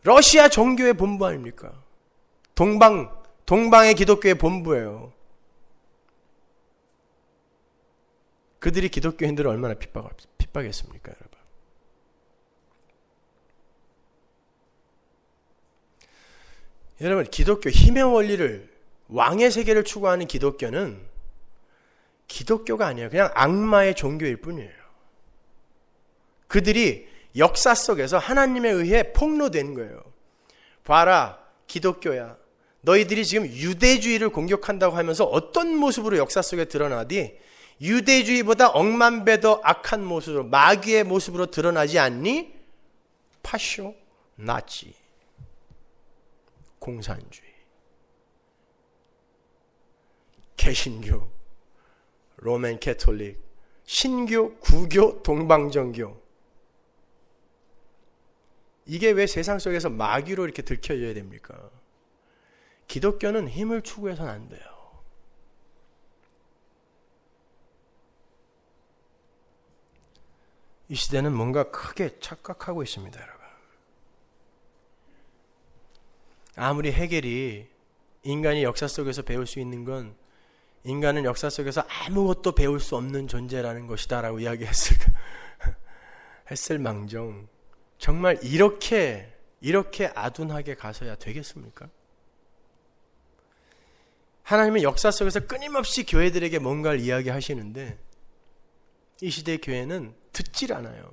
러시아 종교의 본부 아닙니까? 동방의 기독교의 본부예요. 그들이 기독교인들을 얼마나 핍박했습니까, 여러분? 여러분, 기독교 힘의 원리를, 왕의 세계를 추구하는 기독교는 기독교가 아니에요. 그냥 악마의 종교일 뿐이에요. 그들이 역사 속에서 하나님에 의해 폭로된 거예요. 봐라, 기독교야. 너희들이 지금 유대주의를 공격한다고 하면서 어떤 모습으로 역사 속에 드러나디? 유대주의보다 억만 배 더 악한 모습으로, 마귀의 모습으로 드러나지 않니? 파쇼, 나치, 공산주의, 개신교, 로맨 캐톨릭, 신교, 구교, 동방정교. 이게 왜 세상 속에서 마귀로 이렇게 들켜져야 됩니까? 기독교는 힘을 추구해서는 안 돼요. 이 시대는 뭔가 크게 착각하고 있습니다, 여러분. 아무리 헤겔이 인간이 역사 속에서 배울 수 있는 건 인간은 역사 속에서 아무것도 배울 수 없는 존재라는 것이다 라고 했을 망정, 정말 이렇게 아둔하게 가서야 되겠습니까? 하나님은 역사 속에서 끊임없이 교회들에게 뭔가를 이야기하시는데 이 시대 교회는 듣질 않아요.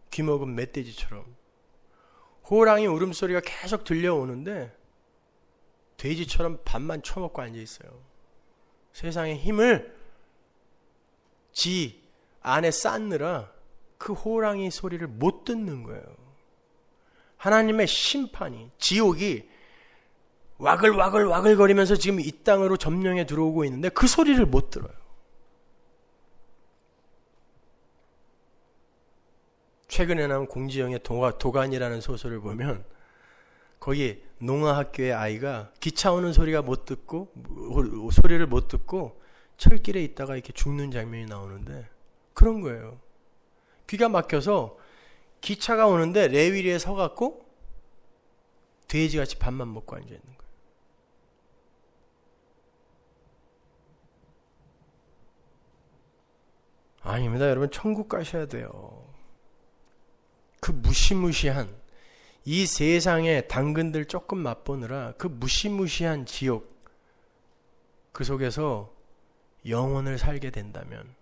귀먹은 멧돼지처럼. 호랑이 울음소리가 계속 들려오는데 돼지처럼 밥만 처먹고 앉아있어요. 세상의 힘을 지 안에 쌓느라 그 호랑이 소리를 못 듣는 거예요. 하나님의 심판이, 지옥이 와글와글 거리면서 지금 이 땅으로 점령해 들어오고 있는데 그 소리를 못 들어요. 최근에 나온 공지영의 도간이라는 소설을 보면 거기 농아학교의 아이가 기차 오는 소리가 못 듣고 소리를 못 듣고 철길에 있다가 이렇게 죽는 장면이 나오는데 그런 거예요. 귀가 막혀서 기차가 오는데 레위리에 서갖고 돼지같이 밥만 먹고 앉아있는 거예요. 아닙니다. 여러분, 천국 가셔야 돼요. 그 무시무시한 이 세상의 당근들 조금 맛보느라 그 무시무시한 지옥, 그 속에서 영원을 살게 된다면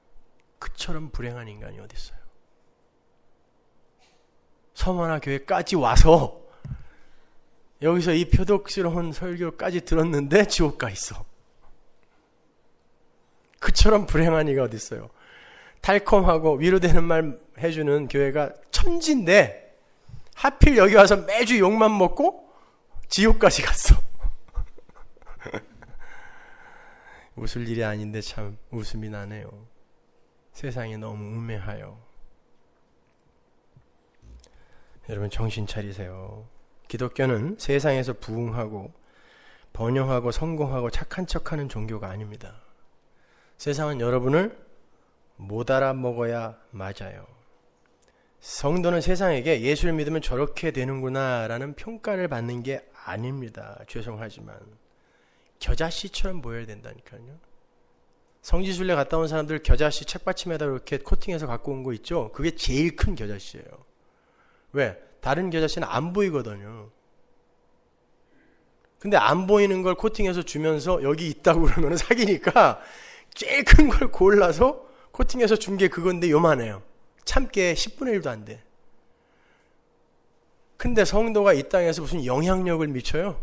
그처럼 불행한 인간이 어디 있어요? 서머나 교회까지 와서 여기서 이 표독스러운 설교까지 들었는데 지옥 가 있어. 그처럼 불행한 이가 어디 있어요? 달콤하고 위로되는 말 해주는 교회가 천지인데 하필 여기 와서 매주 욕만 먹고 지옥까지 갔어. 웃을 일이 아닌데 참 웃음이 나네요. 세상이 너무 우매하여. 여러분, 정신 차리세요. 기독교는 세상에서 부흥하고 번영하고 성공하고 착한 척하는 종교가 아닙니다. 세상은 여러분을 못 알아먹어야 맞아요. 성도는 세상에게 예수를 믿으면 저렇게 되는구나 라는 평가를 받는 게 아닙니다. 죄송하지만 겨자씨처럼 보여야 된다니까요. 성지순례 갔다 온 사람들 겨자씨 책받침에다 이렇게 코팅해서 갖고 온 거 있죠? 그게 제일 큰 겨자씨예요. 왜? 다른 겨자씨는 안 보이거든요. 근데 안 보이는 걸 코팅해서 주면서 여기 있다고 그러면 사기니까 제일 큰 걸 골라서 코팅해서 준 게 그건데 요만해요. 참깨 10분의 1도 안 돼. 근데 성도가 이 땅에서 무슨 영향력을 미쳐요?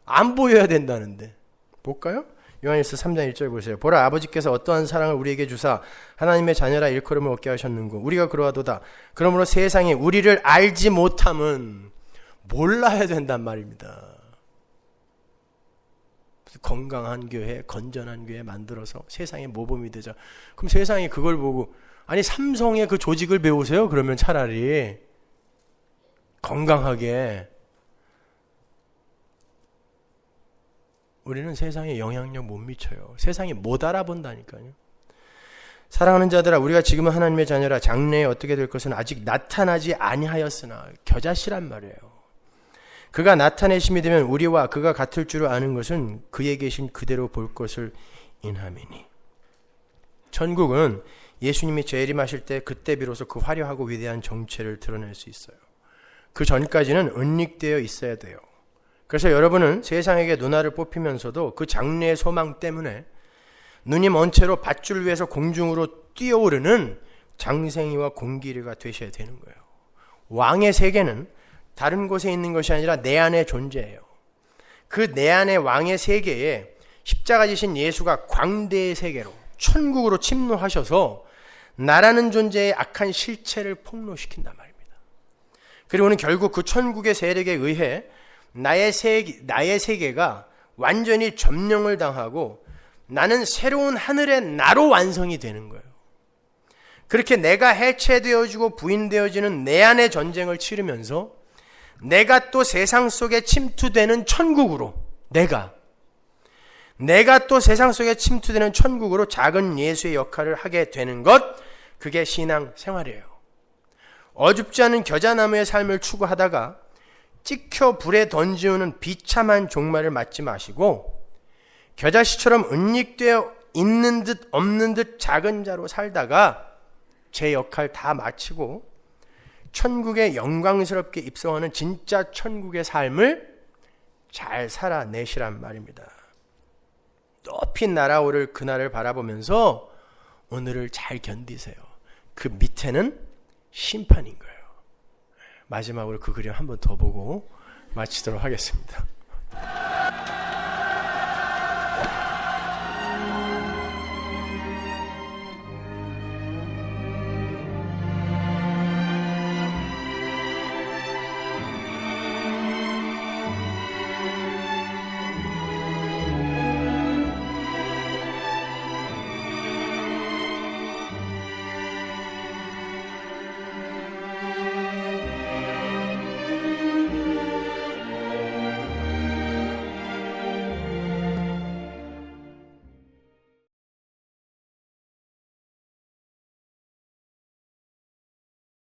안 보여야 된다는데. 볼까요? 요한일서 3장 1절 보세요. 보라, 아버지께서 어떠한 사랑을 우리에게 주사 하나님의 자녀라 일컬음을 얻게 하셨는고 우리가 그러하도다. 그러므로 세상이 우리를 알지 못함은 몰라야 된단 말입니다. 건강한 교회, 건전한 교회 만들어서 세상의 모범이 되자. 그럼 세상이 그걸 보고, 아니 삼성의 그 조직을 배우세요. 그러면 차라리 건강하게. 우리는 세상에 영향력 못 미쳐요. 세상이 못 알아본다니까요. 사랑하는 자들아, 우리가 지금은 하나님의 자녀라. 장래에 어떻게 될 것은 아직 나타나지 아니하였으나. 겨자씨란 말이에요. 그가 나타내심이 되면 우리와 그가 같을 줄 아는 것은 그에 계신 그대로 볼 것을 인함이니. 천국은 예수님이 재림하실 때 그때 비로소 그 화려하고 위대한 정체를 드러낼 수 있어요. 그 전까지는 은닉되어 있어야 돼요. 그래서 여러분은 세상에게 누나를 뽑히면서도 그 장래의 소망 때문에 눈이 먼 채로 밧줄 위에서 공중으로 뛰어오르는 장생이와 공기류가 되셔야 되는 거예요. 왕의 세계는 다른 곳에 있는 것이 아니라 내 안에 존재해요. 그 내 안의 왕의 세계에 십자가 지신 예수가 광대의 세계로 천국으로 침노하셔서 나라는 존재의 악한 실체를 폭로시킨단 말입니다. 그리고는 결국 그 천국의 세력에 의해 나의 세계가 완전히 점령을 당하고 나는 새로운 하늘의 나로 완성이 되는 거예요. 그렇게 내가 해체되어지고 부인되어지는 내 안의 전쟁을 치르면서 내가 또 세상 속에 침투되는 천국으로 내가 또 세상 속에 침투되는 천국으로 작은 예수의 역할을 하게 되는 것, 그게 신앙 생활이에요. 어줍지 않은 겨자나무의 삶을 추구하다가 찍혀 불에 던지우는 비참한 종말을 맞지 마시고 겨자씨처럼 은닉되어 있는 듯 없는 듯 작은 자로 살다가 제 역할 다 마치고 천국에 영광스럽게 입성하는 진짜 천국의 삶을 잘 살아내시란 말입니다. 높이 날아오를 그날을 바라보면서 오늘을 잘 견디세요. 그 밑에는 심판인 거예요. 마지막으로 그 그림 한 번 더 보고 마치도록 하겠습니다.